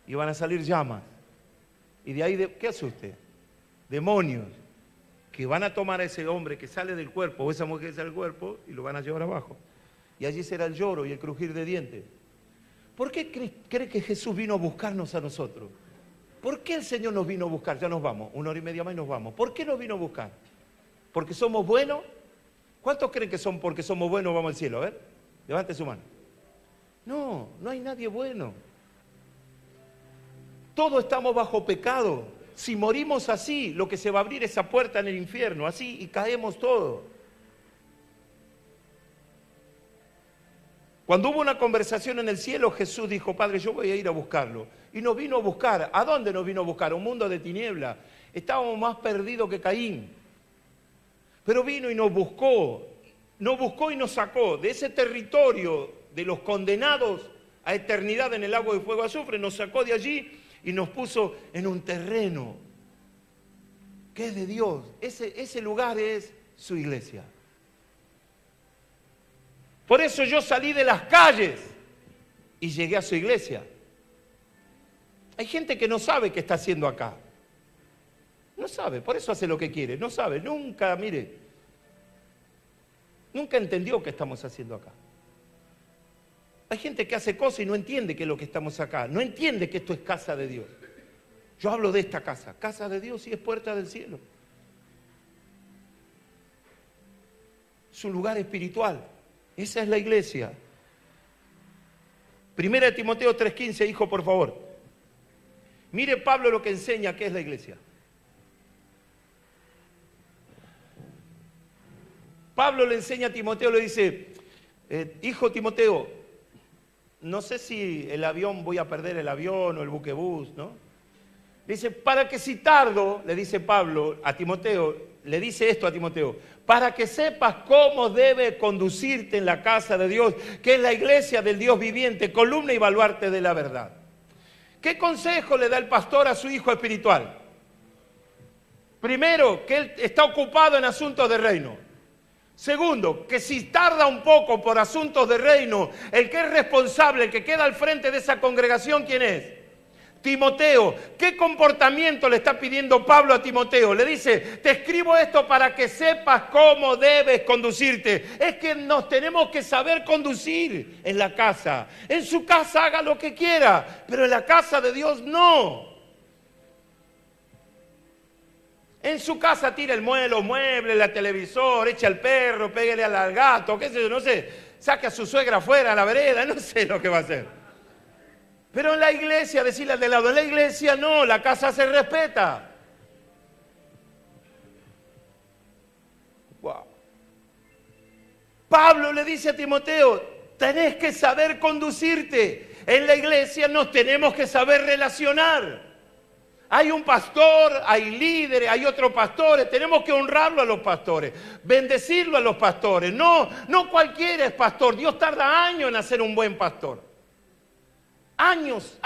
Y van a salir llamas. Y de ahí, ¿qué hace usted? Demonios que van a tomar a ese hombre que sale del cuerpo, o esa mujer que sale del cuerpo, y lo van a llevar abajo. Y allí será el lloro y el crujir de dientes. ¿Por qué cree que Jesús vino a buscarnos a nosotros? ¿Por qué el Señor nos vino a buscar? Ya nos vamos, 1 hora y media más y nos vamos. ¿Por qué nos vino a buscar? ¿Porque somos buenos? ¿Cuántos creen que son porque somos buenos vamos al cielo? A ver, levante su mano. No, no hay nadie bueno. Todos estamos bajo pecado. Si morimos así, lo que se va a abrir es esa puerta en el infierno, así, y caemos todos. Cuando hubo una conversación en el cielo, Jesús dijo, Padre, yo voy a ir a buscarlo. Y nos vino a buscar. ¿A dónde nos vino a buscar? A un mundo de tinieblas. Estábamos más perdidos que Caín. Pero vino y nos buscó y nos sacó de ese territorio de los condenados a eternidad en el lago de fuego y azufre, nos sacó de allí y nos puso en un terreno que es de Dios. Ese lugar es su iglesia. Por eso yo salí de las calles y llegué a su iglesia. Hay gente que no sabe qué está haciendo acá. No sabe, por eso hace lo que quiere. No sabe, nunca entendió qué estamos haciendo acá. Hay gente que hace cosas y no entiende qué es lo que estamos acá. No entiende que esto es casa de Dios. Yo hablo de esta casa. Casa de Dios y es puerta del cielo. Es un lugar espiritual. Esa es la iglesia. 1 Timoteo 3:15, hijo, por favor. Mire Pablo lo que enseña que es la iglesia. Pablo le enseña a Timoteo, le dice, hijo Timoteo, no sé si el avión, voy a perder el avión o el buquebús, ¿no? Dice, para que si tardo, le dice Pablo a Timoteo, le dice esto a Timoteo, para que sepas cómo debe conducirte en la casa de Dios, que es la iglesia del Dios viviente, columna y baluarte de la verdad. ¿Qué consejo le da el pastor a su hijo espiritual? Primero, que él está ocupado en asuntos de reino. Segundo, que si tarda un poco por asuntos de reino, el que es responsable, el que queda al frente de esa congregación, ¿quién es? Timoteo. ¿Qué comportamiento le está pidiendo Pablo a Timoteo? Le dice, te escribo esto para que sepas cómo debes conducirte. Es que nos tenemos que saber conducir en la casa. En su casa haga lo que quiera, pero en la casa de Dios no. En su casa tira los muebles, la televisor, echa al perro, pégale al gato, qué sé yo, no sé. Saque a su suegra afuera a la vereda, no sé lo que va a hacer. Pero en la iglesia, decirle al de lado, en la iglesia no, la casa se respeta. Wow. Pablo le dice a Timoteo, tenés que saber conducirte. En la iglesia nos tenemos que saber relacionar. Hay un pastor, hay líderes, hay otros pastores, tenemos que honrarlo a los pastores, bendecirlo a los pastores. No cualquiera es pastor, Dios tarda años en hacer un buen pastor. Años,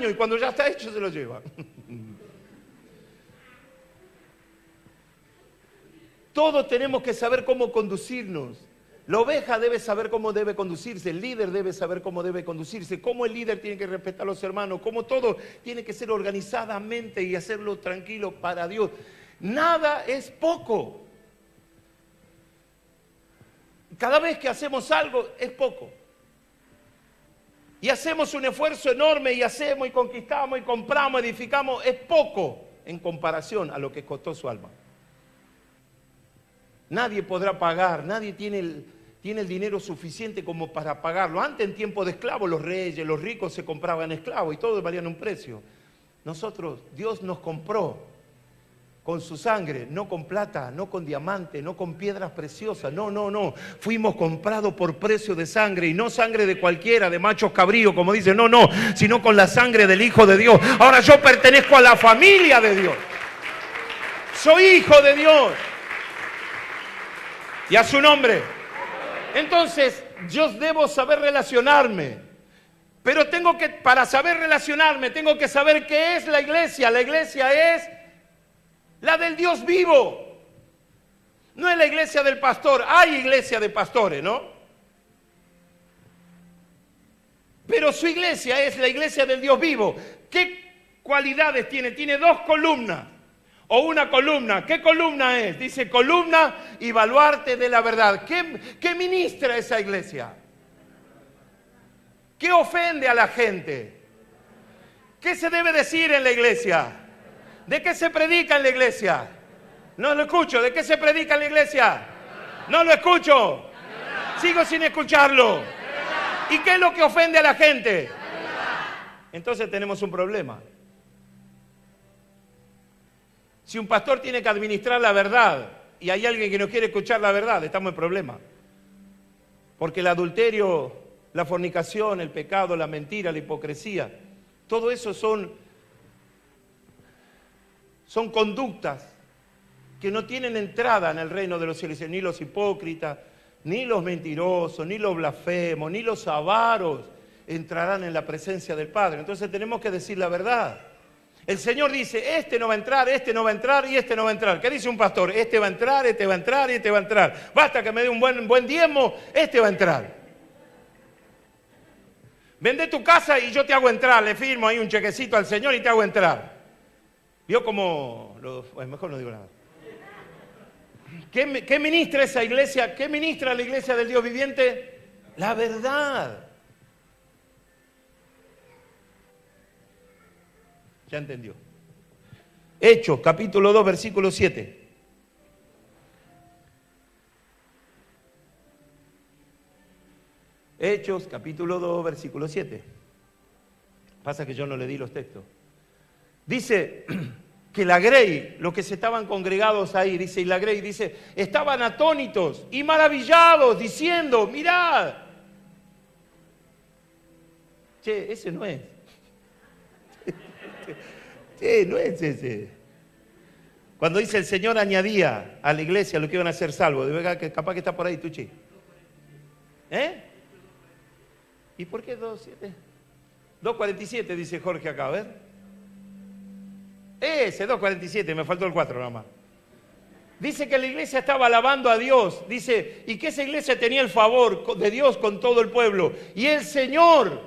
y cuando ya está hecho se lo lleva. Todos tenemos que saber cómo conducirnos. La oveja debe saber cómo debe conducirse, el líder debe saber cómo debe conducirse, cómo el líder tiene que respetar a los hermanos, cómo todo tiene que ser organizadamente y hacerlo tranquilo para Dios. Nada es poco. Cada vez que hacemos algo es poco. Y hacemos un esfuerzo enorme y hacemos y conquistamos y compramos, edificamos, es poco en comparación a lo que costó su alma. Nadie podrá pagar, nadie tiene el dinero suficiente como para pagarlo. Antes, en tiempo de esclavos, los reyes, los ricos se compraban esclavos y todos valían un precio. Nosotros, Dios nos compró con su sangre, no con plata, no con diamante, no con piedras preciosas, no. Fuimos comprados por precio de sangre y no sangre de cualquiera, de machos cabríos, como dicen, no, sino con la sangre del Hijo de Dios. Ahora yo pertenezco a la familia de Dios. Soy hijo de Dios. Y a su nombre. Entonces, yo debo saber relacionarme. Pero para saber relacionarme, tengo que saber qué es la iglesia. La iglesia es la del Dios vivo. No es la iglesia del pastor. Hay iglesia de pastores, ¿no? Pero su iglesia es la iglesia del Dios vivo. ¿Qué cualidades tiene? Tiene 2 columnas. O una columna. ¿Qué columna es? Dice columna y baluarte de la verdad. ¿Qué ministra esa iglesia? ¿Qué ofende a la gente? ¿Qué se debe decir en la iglesia? ¿De qué se predica en la iglesia? No lo escucho. ¿De qué se predica en la iglesia? No lo escucho. Sigo sin escucharlo. ¿Y qué es lo que ofende a la gente? Entonces tenemos un problema. Si un pastor tiene que administrar la verdad y hay alguien que no quiere escuchar la verdad, estamos en problema. Porque el adulterio, la fornicación, el pecado, la mentira, la hipocresía, todo eso son conductas que no tienen entrada en el reino de los cielos, ni los hipócritas, ni los mentirosos, ni los blasfemos, ni los avaros entrarán en la presencia del Padre. Entonces tenemos que decir la verdad. El Señor dice, este no va a entrar, este no va a entrar y este no va a entrar. ¿Qué dice un pastor? Este va a entrar, este va a entrar y este va a entrar. Basta que me dé un buen diezmo, este va a entrar. Vende tu casa y yo te hago entrar, le firmo ahí un chequecito al Señor y te hago entrar. ¿Vio cómo? Bueno, mejor no digo nada. ¿Qué ministra esa iglesia? ¿Qué ministra la iglesia del Dios viviente? La verdad. Ya entendió. Hechos, capítulo 2, versículo 7. Hechos, capítulo 2, versículo 7. Pasa que yo no le di los textos. Dice que la Grey, los que se estaban congregados ahí, dice, y la Grey dice, estaban atónitos y maravillados, diciendo, mirad. Che, ese no es. Che, no es ese. Cuando dice el Señor añadía a la iglesia lo que iban a ser salvos, de verdad que capaz que está por ahí, Tuchi. ¿Eh? ¿Y por qué 2.7? 2.47 dice Jorge acá, a ver. Ese 2.47, me faltó el 4 nada más. Dice que la iglesia estaba alabando a Dios, dice, y que esa iglesia tenía el favor de Dios con todo el pueblo. Y el Señor,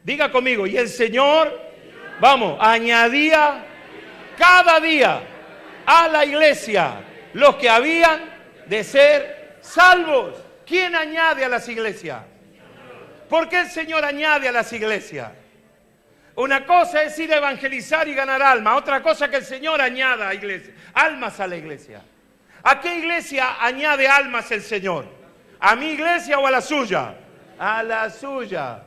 diga conmigo, y el Señor, vamos, añadía cada día a la iglesia los que habían de ser salvos. ¿Quién añade a las iglesias? ¿Por qué el Señor añade a las iglesias? Una cosa es ir a evangelizar y ganar almas, otra cosa que el Señor añada a iglesia, almas a la iglesia. ¿A qué iglesia añade almas el Señor? ¿A mi iglesia o a la suya? A la suya.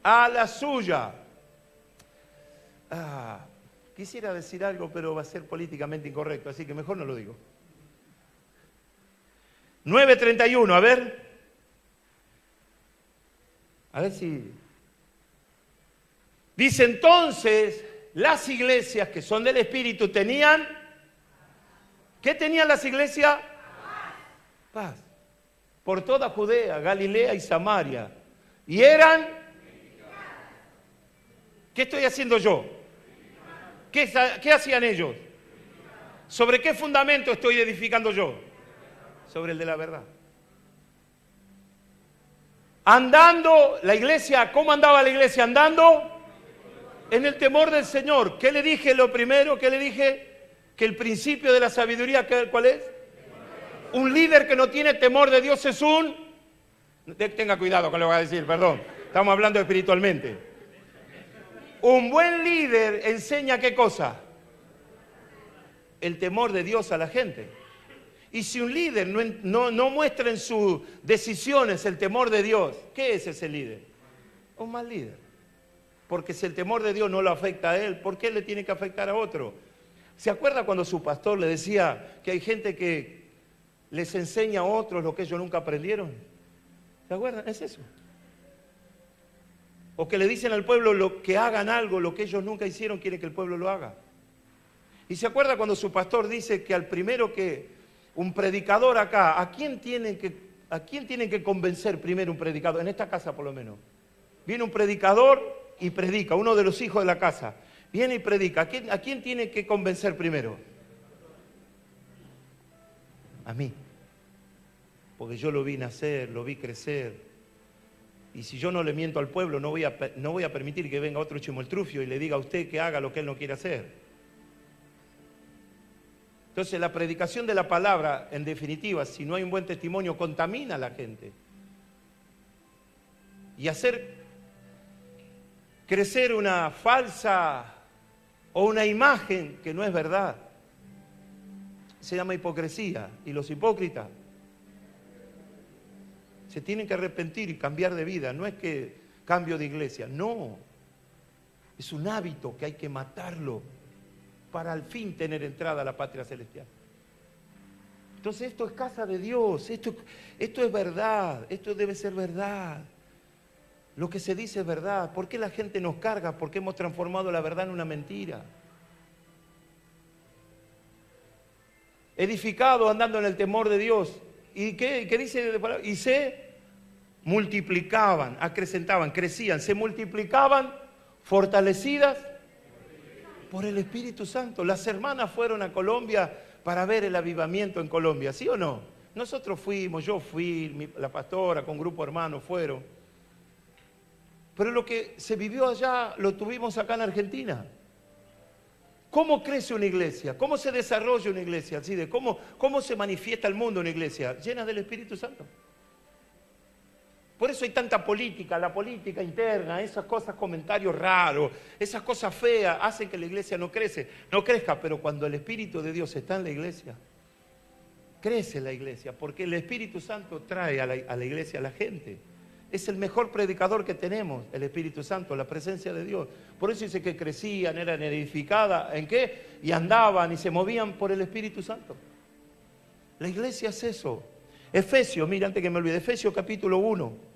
A la suya. Quisiera decir algo, pero va a ser políticamente incorrecto, así que mejor no lo digo. 9:31, a ver. A ver si... Dice entonces, las iglesias que son del Espíritu tenían... ¿Qué tenían las iglesias? Paz. Por toda Judea, Galilea y Samaria. Y eran... ¿Qué estoy haciendo yo? ¿Qué hacían ellos? ¿Sobre qué fundamento estoy edificando yo? Sobre el de la verdad. Andando, la iglesia, ¿cómo andaba la iglesia? Andando en el temor del Señor. ¿Qué le dije lo primero? ¿Qué le dije? Que el principio de la sabiduría, ¿cuál es? Un líder que no tiene temor de Dios es un... Tenga cuidado con lo que voy a decir, perdón. Estamos hablando espiritualmente. Un buen líder enseña ¿qué cosa? El temor de Dios a la gente. Y si un líder no muestra en sus decisiones el temor de Dios, ¿qué es ese líder? Un mal líder. Porque si el temor de Dios no lo afecta a él, ¿por qué le tiene que afectar a otro? ¿Se acuerda cuando su pastor le decía que hay gente que les enseña a otros lo que ellos nunca aprendieron? ¿Se acuerdan? Es eso. O que le dicen al pueblo que hagan algo, lo que ellos nunca hicieron, quiere que el pueblo lo haga. ¿Y se acuerda cuando su pastor dice que al primero que un predicador acá, ¿a quién tienen que convencer primero un predicador? En esta casa por lo menos. Viene un predicador y predica, uno de los hijos de la casa. Viene y predica. ¿A quién tiene que convencer primero? A mí. Porque yo lo vi nacer, lo vi crecer. Y si yo no le miento al pueblo, no voy a permitir que venga otro chimoltrufio y le diga a usted que haga lo que él no quiere hacer. Entonces la predicación de la palabra, en definitiva, si no hay un buen testimonio, contamina a la gente. Y hacer crecer una falsa o una imagen que no es verdad. se llama hipocresía. Y los hipócritas se tienen que arrepentir y cambiar de vida. No es que cambio de iglesia, no. Es un hábito que hay que matarlo para al fin tener entrada a la patria celestial. Entonces esto es casa de Dios, esto es verdad, esto debe ser verdad. Lo que se dice es verdad. ¿Por qué la gente nos carga? Porque hemos transformado la verdad en una mentira. Edificado andando en el temor de Dios. ¿Y qué dice? Y se multiplicaban, acrecentaban, crecían, se multiplicaban, fortalecidas por el Espíritu Santo. Las hermanas fueron a Colombia para ver el avivamiento en Colombia, ¿sí o no? Nosotros fuimos, yo fui, la pastora con grupo hermano fueron. Pero lo que se vivió allá lo tuvimos acá en Argentina. ¿Cómo crece una iglesia? ¿Cómo se desarrolla una iglesia? ¿Sí? ¿Cómo se manifiesta el mundo una iglesia? Llena del Espíritu Santo. Por eso hay tanta política, la política interna, esas cosas, comentarios raros, esas cosas feas, hacen que la iglesia no crezca, pero cuando el Espíritu de Dios está en la iglesia, crece la iglesia, porque el Espíritu Santo trae a la iglesia a la gente. Es el mejor predicador que tenemos, el Espíritu Santo, la presencia de Dios. Por eso dice que crecían, eran edificadas, ¿en qué? Y andaban y se movían por el Espíritu Santo. La iglesia es eso. Efesios, mira, antes que me olvide, Efesios capítulo 1,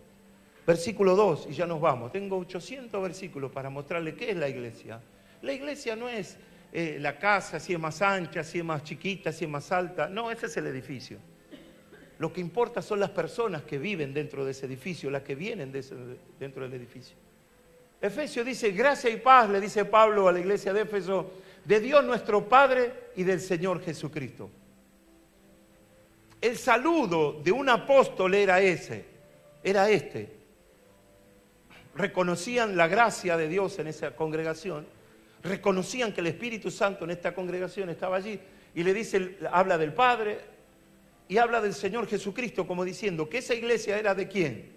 versículo 2, y ya nos vamos. Tengo 800 versículos para mostrarle qué es la iglesia. La iglesia no es la casa, si es más ancha, si es más chiquita, si es más alta. No, ese es el edificio. Lo que importa son las personas que viven dentro de ese edificio, las que vienen dentro del edificio. Efesios dice, gracia y paz, le dice Pablo a la iglesia de Éfeso, de Dios nuestro Padre y del Señor Jesucristo. El saludo de un apóstol era este. Reconocían la gracia de Dios en esa congregación, reconocían que el Espíritu Santo en esta congregación estaba allí, y le dice, habla del Padre, y habla del Señor Jesucristo como diciendo que esa iglesia era ¿de quién?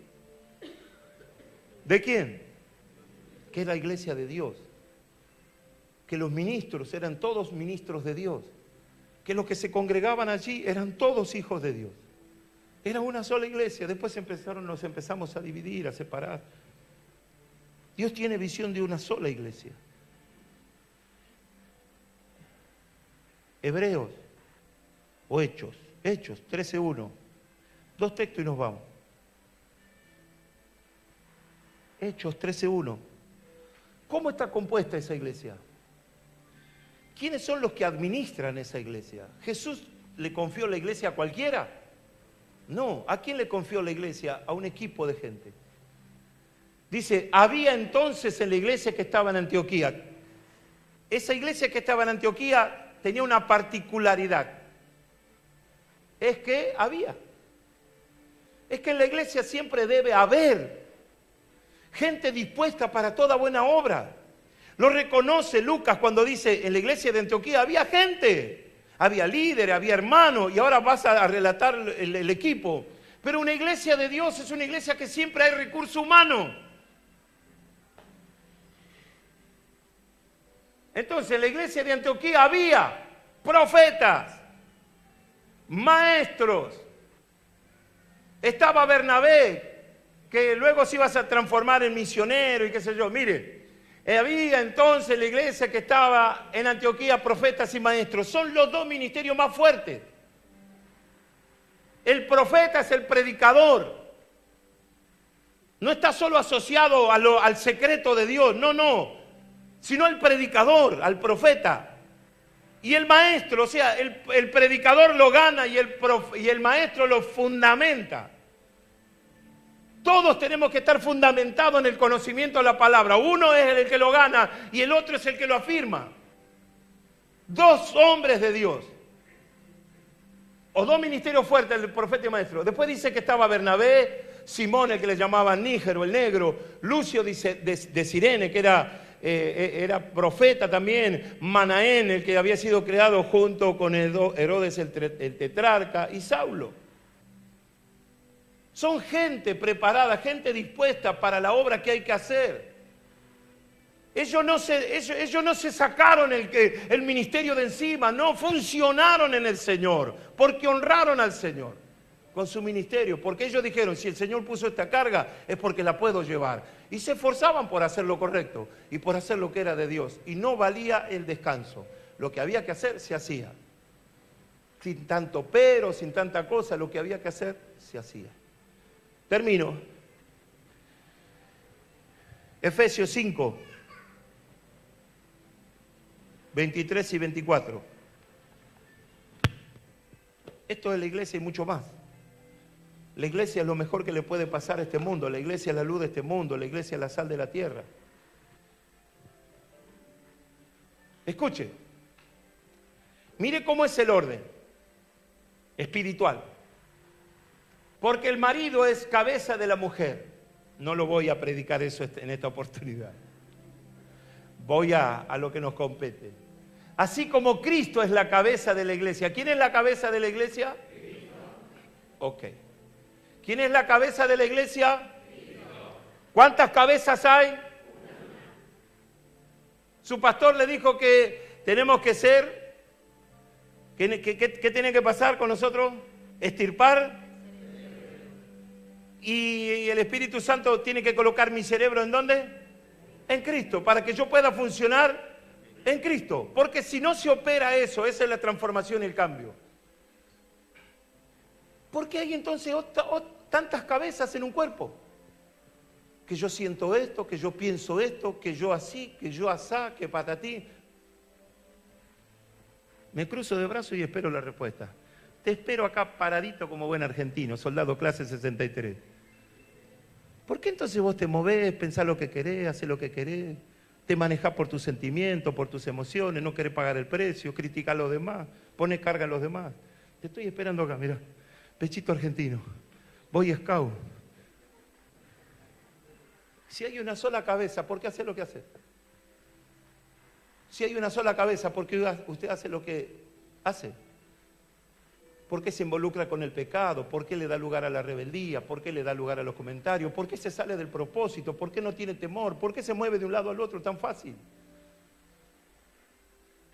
¿De quién? Que es la iglesia de Dios. Que los ministros eran todos ministros de Dios. Que los que se congregaban allí eran todos hijos de Dios. Era una sola iglesia. Después nos empezamos a dividir, a separar. Dios tiene visión de una sola iglesia. Hebreos o Hechos 13:1. 2 textos y nos vamos. Hechos 13:1. ¿Cómo está compuesta esa iglesia? ¿Quiénes son los que administran esa iglesia? ¿Jesús le confió la iglesia a cualquiera? No. ¿A quién le confió la iglesia? A un equipo de gente. Dice, había entonces en la iglesia que estaba en Antioquía. Esa iglesia que estaba en Antioquía tenía una particularidad. Es que en la iglesia siempre debe haber gente dispuesta para toda buena obra. Lo reconoce Lucas cuando dice, en la iglesia de Antioquía había gente, había líderes, había hermanos, y ahora vas a relatar el equipo. Pero una iglesia de Dios es una iglesia que siempre hay recurso humano. Entonces, en la iglesia de Antioquía había profetas, maestros. Estaba Bernabé, que luego se iba a transformar en misionero y qué sé yo. Mire, había entonces en la iglesia que estaba en Antioquía profetas y maestros. Son los dos ministerios más fuertes. El profeta es el predicador. No está solo asociado al secreto de Dios, no. Sino al predicador, al profeta. Y el maestro, o sea, el predicador lo gana y el maestro lo fundamenta. Todos tenemos que estar fundamentados en el conocimiento de la palabra. Uno es el que lo gana y el otro es el que lo afirma. Dos hombres de Dios. O dos ministerios fuertes, el profeta y el maestro. Después dice que estaba Bernabé, Simón, el que le llamaban Nígero, el negro, Lucio dice, de Cirene, que era profeta también, Manaén, el que había sido creado junto con Herodes el tetrarca, y Saulo. Son gente preparada, gente dispuesta para la obra que hay que hacer. Ellos no se sacaron el ministerio de encima, no, funcionaron en el Señor, porque honraron al Señor con su ministerio, porque ellos dijeron, si el Señor puso esta carga es porque la puedo llevar. Y se esforzaban por hacer lo correcto y por hacer lo que era de Dios. Y no valía el descanso. Lo que había que hacer, se hacía. Sin tanto pero, sin tanta cosa, lo que había que hacer, se hacía. Termino. Efesios 5, 23 y 24. Esto es la iglesia y mucho más. La iglesia es lo mejor que le puede pasar a este mundo. La iglesia es la luz de este mundo. La iglesia es la sal de la tierra. Escuche. Mire cómo es el orden espiritual. Porque el marido es cabeza de la mujer. No lo voy a predicar eso en esta oportunidad. Voy a lo que nos compete. Así como Cristo es la cabeza de la iglesia. ¿Quién es la cabeza de la iglesia? Cristo. Ok. ¿Quién es la cabeza de la iglesia? Cristo. ¿Cuántas cabezas hay? Su pastor le dijo que tenemos que ser, ¿qué tiene que pasar con nosotros? Estirpar. Y el Espíritu Santo tiene que colocar mi cerebro ¿en dónde? En Cristo, para que yo pueda funcionar en Cristo. Porque si no se opera eso, esa es la transformación y el cambio. ¿Por qué hay entonces tantas cabezas en un cuerpo? Que yo siento esto, que yo pienso esto, que yo así, que yo asá, que patatí. Me cruzo de brazos y espero la respuesta. Te espero acá paradito como buen argentino, soldado clase 63. ¿Por qué entonces vos te movés, pensás lo que querés, hacés lo que querés? Te manejás por tus sentimientos, por tus emociones, no querés pagar el precio, criticás a los demás, pones carga a los demás. Te estoy esperando acá, mirá, pechito argentino, Boy Scout. Si hay una sola cabeza, ¿por qué hace lo que hace? Si hay una sola cabeza, ¿por qué usted hace lo que hace? ¿Por qué se involucra con el pecado? ¿Por qué le da lugar a la rebeldía? ¿Por qué le da lugar a los comentarios? ¿Por qué se sale del propósito? ¿Por qué no tiene temor? ¿Por qué se mueve de un lado al otro tan fácil?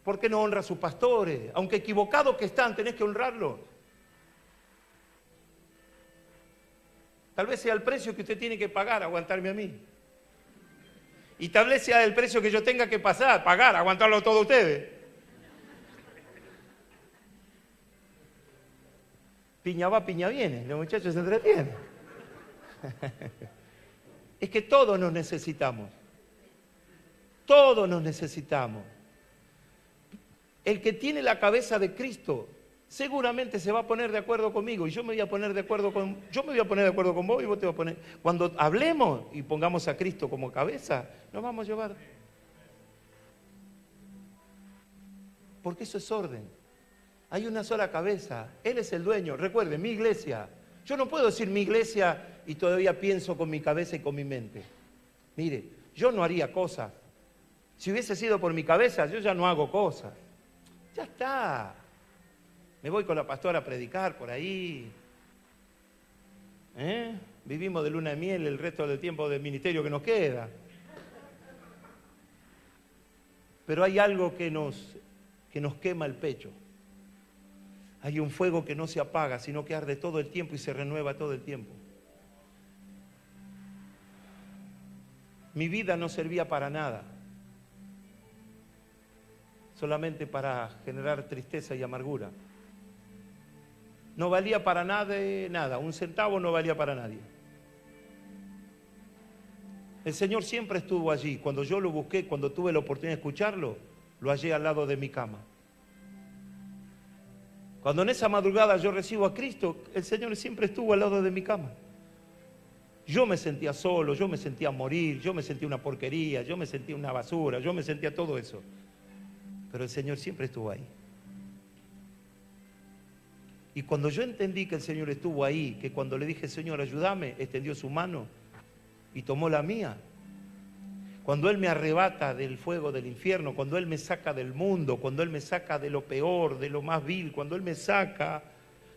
¿Por qué no honra a sus pastores? Aunque equivocados que están, tenés que honrarlos. Tal vez sea el precio que usted tiene que pagar, aguantarme a mí. Y tal vez sea el precio que yo tenga que pagar, aguantarlo todos ustedes. Piña va, piña viene, los muchachos se entretienen. Es que todos nos necesitamos. Todos nos necesitamos. El que tiene la cabeza de Cristo seguramente se va a poner de acuerdo conmigo y yo me voy a poner de acuerdo con vos y vos te vas a poner. Cuando hablemos y pongamos a Cristo como cabeza, nos vamos a llevar. Porque eso es orden. Hay una sola cabeza, Él es el dueño. Recuerden, mi iglesia. Yo no puedo decir mi iglesia y todavía pienso con mi cabeza y con mi mente. Mire, yo no haría cosas. Si hubiese sido por mi cabeza, yo ya no hago cosas. Ya está. Me voy con la pastora a predicar por ahí. Vivimos de luna de miel el resto del tiempo del ministerio que nos queda. Pero hay algo que nos quema el pecho. Hay un fuego que no se apaga, sino que arde todo el tiempo y se renueva todo el tiempo. Mi vida no servía para nada, solamente para generar tristeza y amargura. No valía para nada, un centavo no valía para nadie. El Señor siempre estuvo allí. Cuando yo lo busqué, cuando tuve la oportunidad de escucharlo, lo hallé al lado de mi cama. Cuando en esa madrugada yo recibo a Cristo, el Señor siempre estuvo al lado de mi cama. Yo me sentía solo, yo me sentía morir, yo me sentía una porquería, yo me sentía una basura, yo me sentía todo eso. Pero el Señor siempre estuvo ahí. Y cuando yo entendí que el Señor estuvo ahí, que cuando le dije, Señor, ayúdame, extendió su mano y tomó la mía. Cuando Él me arrebata del fuego del infierno, cuando Él me saca del mundo, cuando Él me saca de lo peor, de lo más vil, cuando Él me saca,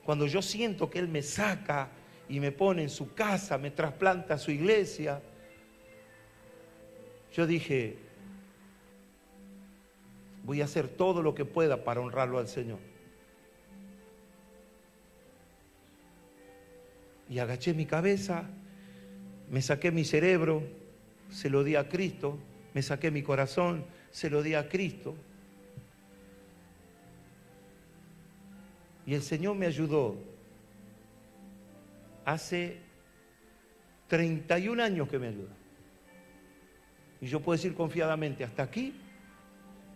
cuando yo siento que Él me saca y me pone en su casa, me trasplanta a su iglesia, yo dije, voy a hacer todo lo que pueda para honrarlo al Señor. Y agaché mi cabeza, me saqué mi cerebro, se lo di a Cristo, me saqué mi corazón, se lo di a Cristo. Y el Señor me ayudó. Hace 31 años que me ayuda. Y yo puedo decir confiadamente, hasta aquí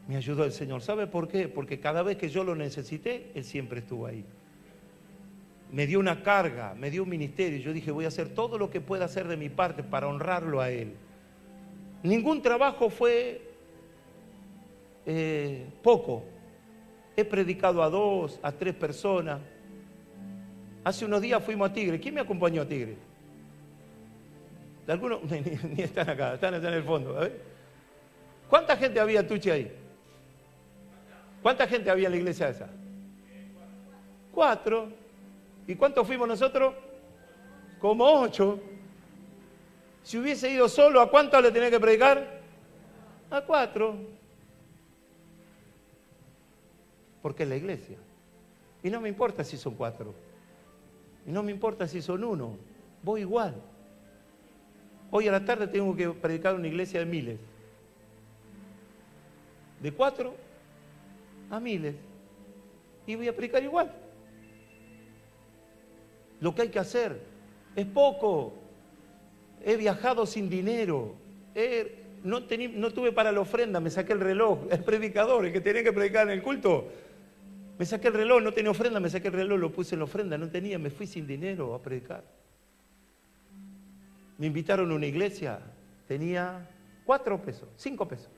me ayudó el Señor. ¿Sabe por qué? Porque cada vez que yo lo necesité, Él siempre estuvo ahí. Me dio una carga, me dio un ministerio. Yo dije, voy a hacer todo lo que pueda hacer de mi parte para honrarlo a Él. Ningún trabajo fue poco. He predicado a 2, a 3 personas. Hace unos días fuimos a Tigre. ¿Quién me acompañó a Tigre? Algunos ni están acá, están allá en el fondo. A ver. ¿Cuánta gente había, Tuchi, ahí? ¿Cuánta gente había en la iglesia esa? 4. ¿Y cuántos fuimos nosotros? Como 8. Si hubiese ido solo, ¿a cuántos le tenía que predicar? A 4. Porque es la iglesia. Y no me importa si son 4. Y no me importa si son 1. Voy igual. Hoy a la tarde tengo que predicar una iglesia de miles. De 4 a miles. Y voy a predicar igual. Lo que hay que hacer es poco. He viajado sin dinero. No tuve para la ofrenda, me saqué el reloj. El predicador, el que tenía que predicar en el culto, me saqué el reloj, no tenía ofrenda, me saqué el reloj, lo puse en la ofrenda, no tenía, me fui sin dinero a predicar. Me invitaron a una iglesia, tenía 4 pesos, 5 pesos.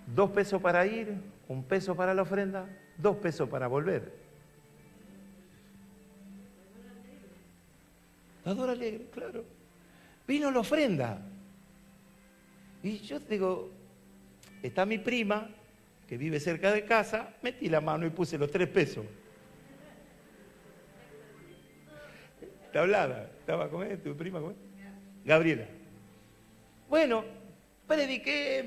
2 pesos para ir, 1 peso para la ofrenda, 2 pesos para volver. Dador alegre, claro. Vino la ofrenda. Y yo digo, está mi prima, que vive cerca de casa, metí la mano y puse los 3 pesos. Está hablada, estaba con él, tu prima, ¿cómo es? Gabriela. Bueno, prediqué,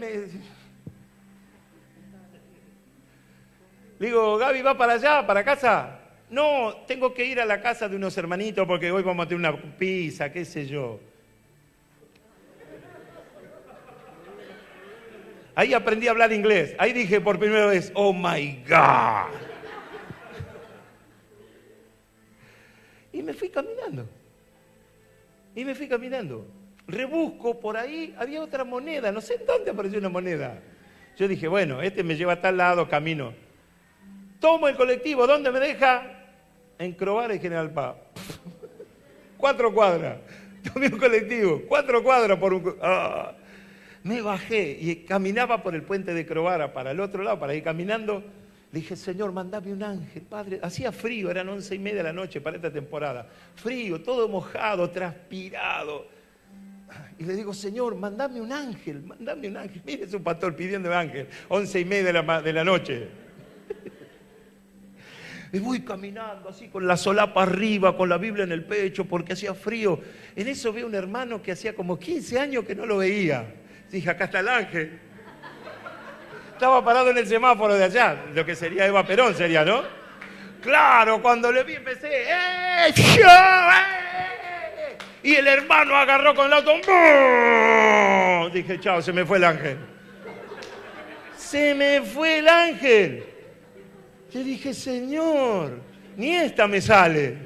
le digo, Gaby, ¿va para allá, para casa? No, tengo que ir a la casa de unos hermanitos porque hoy vamos a tener una pizza, qué sé yo. Ahí aprendí a hablar inglés. Ahí dije por primera vez, oh my God. Y me fui caminando. Rebusco por ahí, había otra moneda, no sé en dónde apareció una moneda. Yo dije, bueno, este me lleva a tal lado, camino. Tomo el colectivo, ¿dónde me deja? En Crovara y General Paz. 4 cuadras. Tomé un colectivo, 4 cuadras por un... Me bajé y caminaba por el puente de Crovara para el otro lado, para ir caminando. Le dije, Señor, mandame un ángel, Padre. Hacía frío, eran 11:30 de la noche para esta temporada. Frío, todo mojado, transpirado. Y le digo, Señor, mandame un ángel, mandame un ángel. Mire, es un pastor pidiendo un ángel, 11:30 de la noche. Y voy caminando así con la solapa arriba, con la Biblia en el pecho, porque hacía frío. En eso veo un hermano que hacía como 15 años que no lo veía. Dije, acá está el ángel. Estaba parado en el semáforo de allá, lo que sería Eva Perón sería, ¿no? Claro, cuando le vi empecé, y el hermano agarró con el auto, ¡bum! Dije, chao, se me fue el ángel. Se me fue el ángel. Yo dije, Señor, ni esta me sale.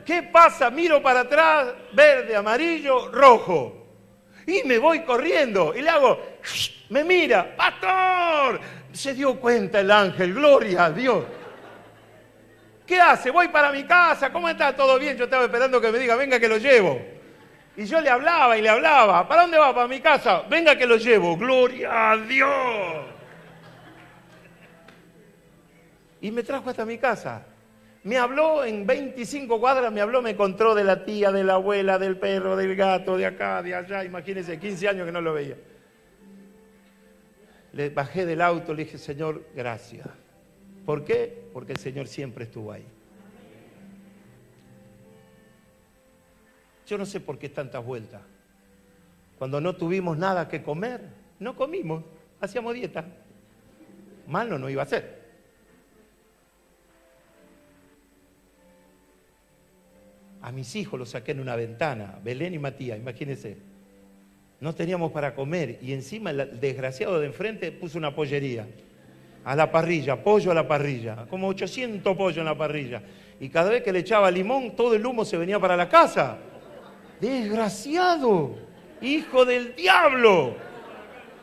¿Qué pasa? Miro para atrás, verde, amarillo, rojo. Y me voy corriendo y le hago, me mira, ¡pastor! Se dio cuenta el ángel, gloria a Dios. ¿Qué hace? Voy para mi casa, ¿cómo está? ¿Todo bien? Yo estaba esperando que me diga, venga que lo llevo. Y yo le hablaba y le hablaba, ¿para dónde va? Para mi casa, venga que lo llevo, gloria a Dios. Y me trajo hasta mi casa. Me habló en 25 cuadras, me encontró de la tía, de la abuela, del perro, del gato, de acá, de allá. Imagínense, 15 años que no lo veía. Le bajé del auto, le dije, Señor, gracias. ¿Por qué? Porque el Señor siempre estuvo ahí. Yo no sé por qué tantas vueltas. Cuando no tuvimos nada que comer, No comimos, hacíamos dieta. Malo no iba a ser. A mis hijos los saqué en una ventana, Belén y Matías, imagínense. No teníamos para comer y encima el desgraciado de enfrente puso una pollería. A la parrilla, pollo a la parrilla, como 800 pollos en la parrilla. Y cada vez que le echaba limón, todo el humo se venía para la casa. ¡Desgraciado! ¡Hijo del diablo!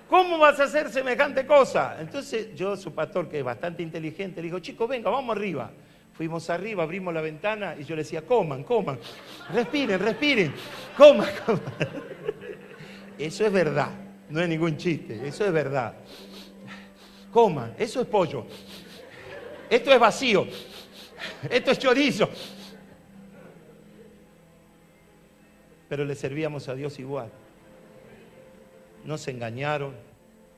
¿Cómo vas a hacer semejante cosa? Entonces yo, su pastor, que es bastante inteligente, le dijo, chicos, venga, vamos arriba. Fuimos arriba, abrimos la ventana y yo le decía, coman, coman, respiren, respiren, coman, coman. Eso es verdad, no es ningún chiste, eso es verdad. Coman, eso es pollo. Esto es vacío. Esto es chorizo. Pero le servíamos a Dios igual. Nos engañaron,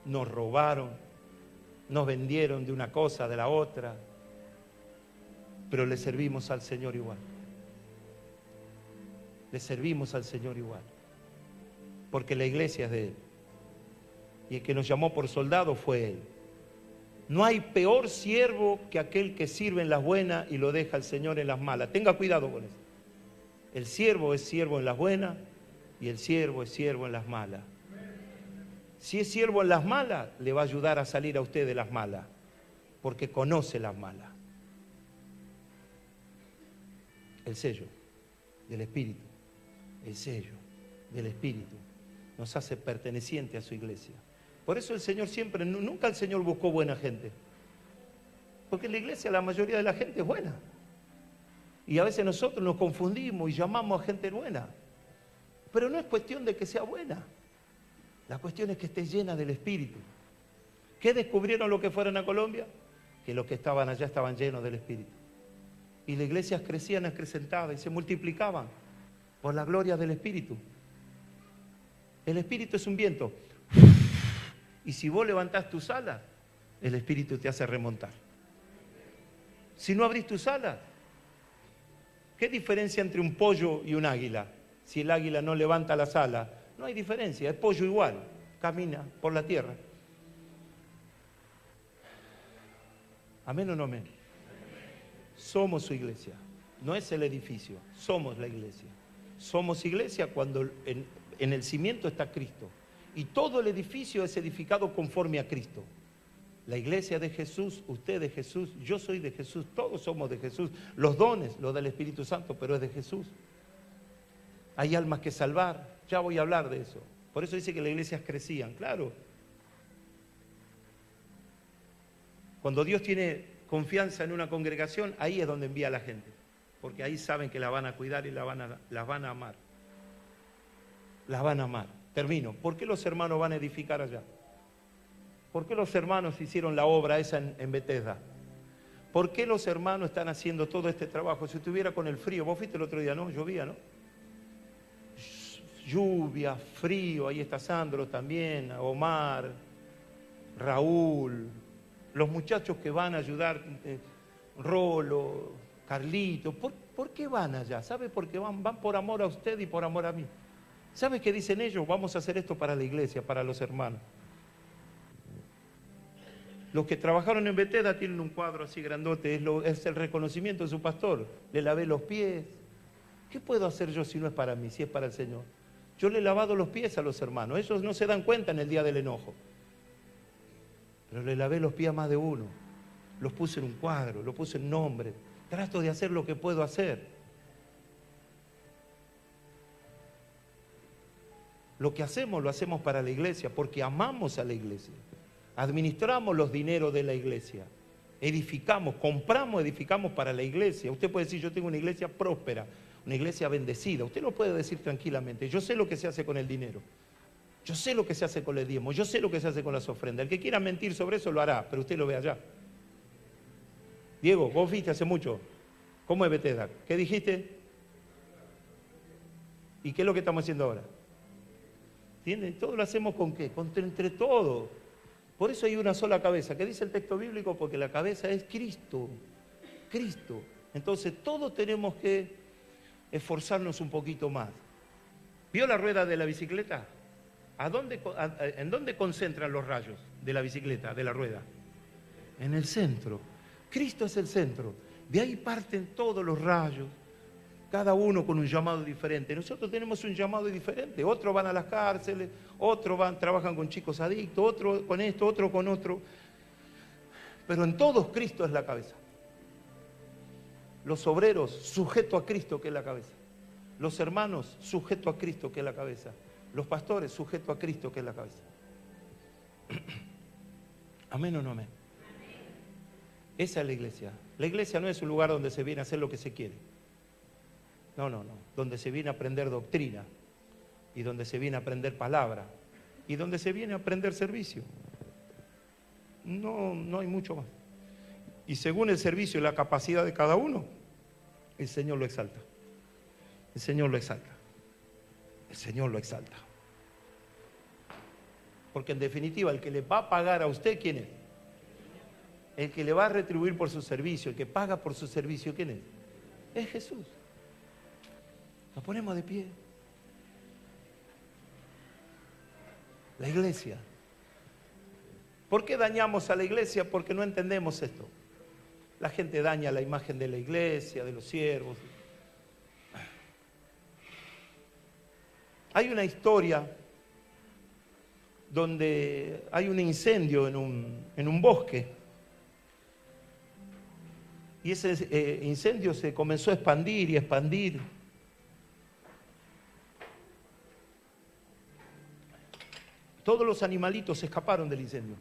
nos robaron, nos vendieron de una cosa, de la otra. Pero le servimos al Señor igual. Le servimos al Señor igual. Porque la iglesia es de Él. Y el que nos llamó por soldado fue Él. No hay peor siervo que aquel que sirve en las buenas y lo deja al Señor en las malas. Tenga cuidado con eso. El siervo es siervo en las buenas y el siervo es siervo en las malas. Si es siervo en las malas, le va a ayudar a salir a usted de las malas, porque conoce las malas. El sello del Espíritu, el sello del Espíritu nos hace perteneciente a su iglesia. Por eso el Señor siempre, nunca el Señor buscó buena gente. Porque en la iglesia la mayoría de la gente es buena. Y a veces nosotros nos confundimos y llamamos a gente buena. Pero no es cuestión de que sea buena. La cuestión es que esté llena del Espíritu. ¿Qué descubrieron los que fueron a Colombia? Que los que estaban allá estaban llenos del Espíritu. Y las iglesias crecían, acrecentaban y se multiplicaban por la gloria del Espíritu. El Espíritu es un viento. Y si vos levantás tus alas, el Espíritu te hace remontar. Si no abrís tus alas, ¿qué diferencia entre un pollo y un águila? Si el águila no levanta las alas, no hay diferencia, es pollo igual, camina por la tierra. ¿Amén o no amén? Somos su iglesia, no es el edificio, somos la iglesia. Somos iglesia cuando en el cimiento está Cristo. Y todo el edificio es edificado conforme a Cristo. La iglesia de Jesús, usted de Jesús, yo soy de Jesús, todos somos de Jesús. Los dones, los del Espíritu Santo, pero es de Jesús. Hay almas que salvar, ya voy a hablar de eso. Por eso dice que las iglesias crecían, claro. Cuando Dios tiene confianza en una congregación, ahí es donde envía a la gente. Porque ahí saben que la van a cuidar y las van a amar. Las van a amar. Termino. ¿Por qué los hermanos van a edificar allá? ¿Por qué los hermanos hicieron la obra esa en Bethesda? ¿Por qué los hermanos están haciendo todo este trabajo? Si estuviera con el frío, vos fuiste el otro día, ¿no? Llovía, ¿no? Lluvia, frío, ahí está Sandro también, Omar, Raúl, los muchachos que van a ayudar, Rolo, Carlito. ¿Por qué van allá? ¿Sabe por qué van? Van por amor a usted y por amor a mí. ¿Sabe qué dicen ellos? Vamos a hacer esto para la iglesia, para los hermanos. Los que trabajaron en Bethesda tienen un cuadro así grandote, es el reconocimiento de su pastor. Le lavé los pies. ¿Qué puedo hacer yo si no es para mí, si es para el Señor? Yo le he lavado los pies a los hermanos. Ellos no se dan cuenta en el día del enojo. Pero le lavé los pies a más de uno. Los puse en un cuadro, los puse en nombre. Trato de hacer lo que puedo hacer. Lo que hacemos lo hacemos para la iglesia, porque amamos a la iglesia. Administramos los dineros de la iglesia. Edificamos, compramos, edificamos para la iglesia. Usted puede decir, yo tengo una iglesia próspera, una iglesia bendecida. Usted lo puede decir tranquilamente. Yo sé lo que se hace con el dinero. Yo sé lo que se hace con el diezmo. Yo sé lo que se hace con las ofrendas. El que quiera mentir sobre eso lo hará, pero usted lo ve allá. Diego, vos viste hace mucho. ¿Cómo es Bethesda? ¿Qué dijiste? ¿Y qué es lo que estamos haciendo ahora? ¿Entienden? Todo lo hacemos con qué? Entre todos. Por eso hay una sola cabeza. ¿Qué dice el texto bíblico? Porque la cabeza es Cristo. Cristo. Entonces todos tenemos que esforzarnos un poquito más. ¿Vio la rueda de la bicicleta? ¿En dónde concentran los rayos de la bicicleta, de la rueda? En el centro. Cristo es el centro. De ahí parten todos los rayos, cada uno con un llamado diferente. Nosotros tenemos un llamado diferente. Otros van a las cárceles, otros trabajan con chicos adictos, otros con esto, otro con otro. Pero en todos Cristo es la cabeza. Los obreros, sujeto a Cristo, que es la cabeza. Los hermanos, sujeto a Cristo, que es la cabeza. Los pastores, sujeto a Cristo, que es la cabeza. ¿Amén o no amén? Esa es la iglesia. La iglesia no es un lugar donde se viene a hacer lo que se quiere. No. Donde se viene a aprender doctrina. Y donde se viene a aprender palabra. Y donde se viene a aprender servicio. No hay mucho más. Y según el servicio y la capacidad de cada uno, el Señor lo exalta. El Señor lo exalta. El Señor lo exalta. Porque en definitiva, el que le va a pagar a usted, ¿quién es? El que le va a retribuir por su servicio, el que paga por su servicio, ¿quién es? Es Jesús. Nos ponemos de pie. La iglesia. ¿Por qué dañamos a la iglesia? Porque no entendemos esto. La gente daña la imagen de la iglesia, de los siervos. Hay una historia donde hay un incendio en un bosque. Y ese incendio se comenzó a expandir y expandir. Todos los animalitos se escaparon del incendio.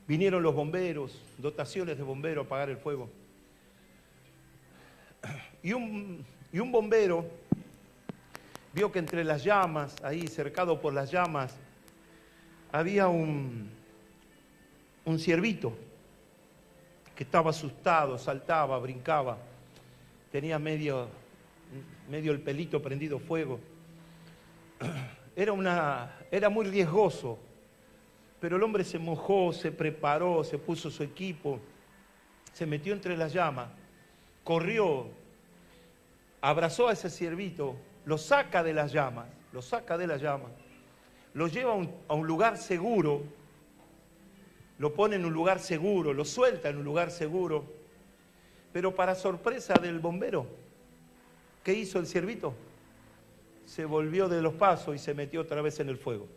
Vinieron los bomberos, dotaciones de bomberos a apagar el fuego. Y un bombero vio que entre las llamas, ahí cercado por las llamas, había un ciervito que estaba asustado, saltaba, brincaba, tenía medio el pelito prendido fuego. Era muy riesgoso, pero el hombre se mojó, se preparó, se puso su equipo, se metió entre las llamas, corrió, abrazó a ese ciervito, lo saca de las llamas, lo lleva a un lugar seguro, lo pone en un lugar seguro, lo suelta en un lugar seguro, pero para sorpresa del bombero, ¿qué hizo el ciervito? Se volvió de los pasos y se metió otra vez en el fuego.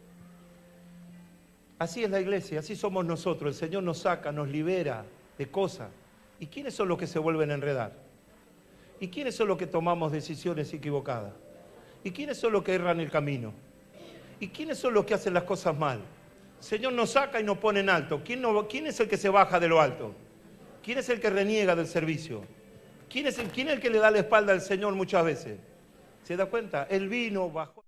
Así es la iglesia, así somos nosotros. El Señor nos saca, nos libera de cosas. ¿Y quiénes son los que se vuelven a enredar? ¿Y quiénes son los que tomamos decisiones equivocadas? ¿Y quiénes son los que erran el camino? ¿Y quiénes son los que hacen las cosas mal? El Señor nos saca y nos pone en alto. ¿Quién es el que se baja de lo alto? ¿Quién es el que reniega del servicio? ¿Quién es el que le da la espalda al Señor muchas veces? ¿Se da cuenta? Él vino, bajó.